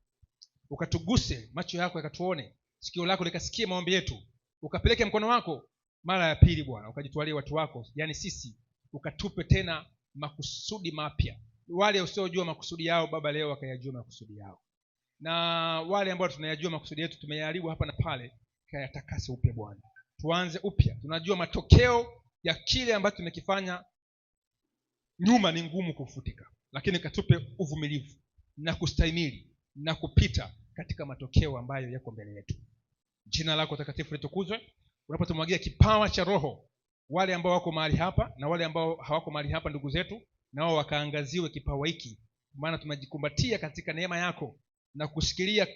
ukatuguse, macho yako yakatuone, sikio lako likasikie maombi yetu, ukapeleke mkono wako mara ya pili Bwana, ukajitwalie watu wako, yani sisi, ukatupe tena makusudi mapya. Wale usiojua makusudi yao Baba leo wakayajua makusudi yao, na wale ambao tunayajua makusudi yetu tumeyaharibu hapa na pale, kayatakase upya Bwana. Tuanze upya. Tunajua matokeo ya kile ambacho tumekifanya nyuma ni ngumu kufutika, lakini katupe uvumilivu na kustahimili na kupita katika matokeo ambayo yako mbele yetu. Jina lako takatifu litukuzwe. Unapotumwagia kipawa cha Roho wale ambao wako mahali hapa na wale ambao hawako mahali hapa, ndugu zetu, nao wakaangaziwe kipawa hiki, maana tumejikumbatia katika neema yako na kushikilia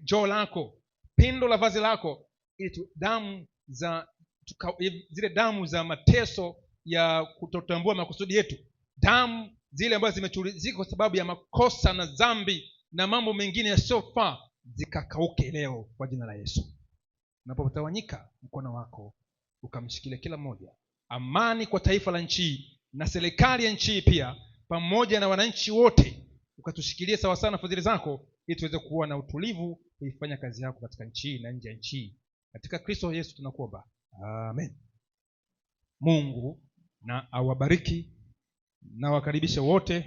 joo lako, pindo la vazi lako, ili zile damu za mateso ya kutotambua makusudi yetu, damu zile ambazo zimechuruzika kwa sababu ya makosa na dhambi na mambo mengine yasiyofaa, zikakauke leo kwa jina la Yesu. Unapotawanyika, mkono wako ukamshikilia kila mmoja. Amani kwa taifa la nchi na serikali ya nchi pia, pamoja na wananchi wote, ukatushikilie sawa sana fadhili zako, ili tuweze kuwa na utulivu kuifanya kazi yako katika nchi na nje ya nchi. Katika Kristo Yesu tunakuomba, amen. Mungu na awabariki na wakaribishe wote.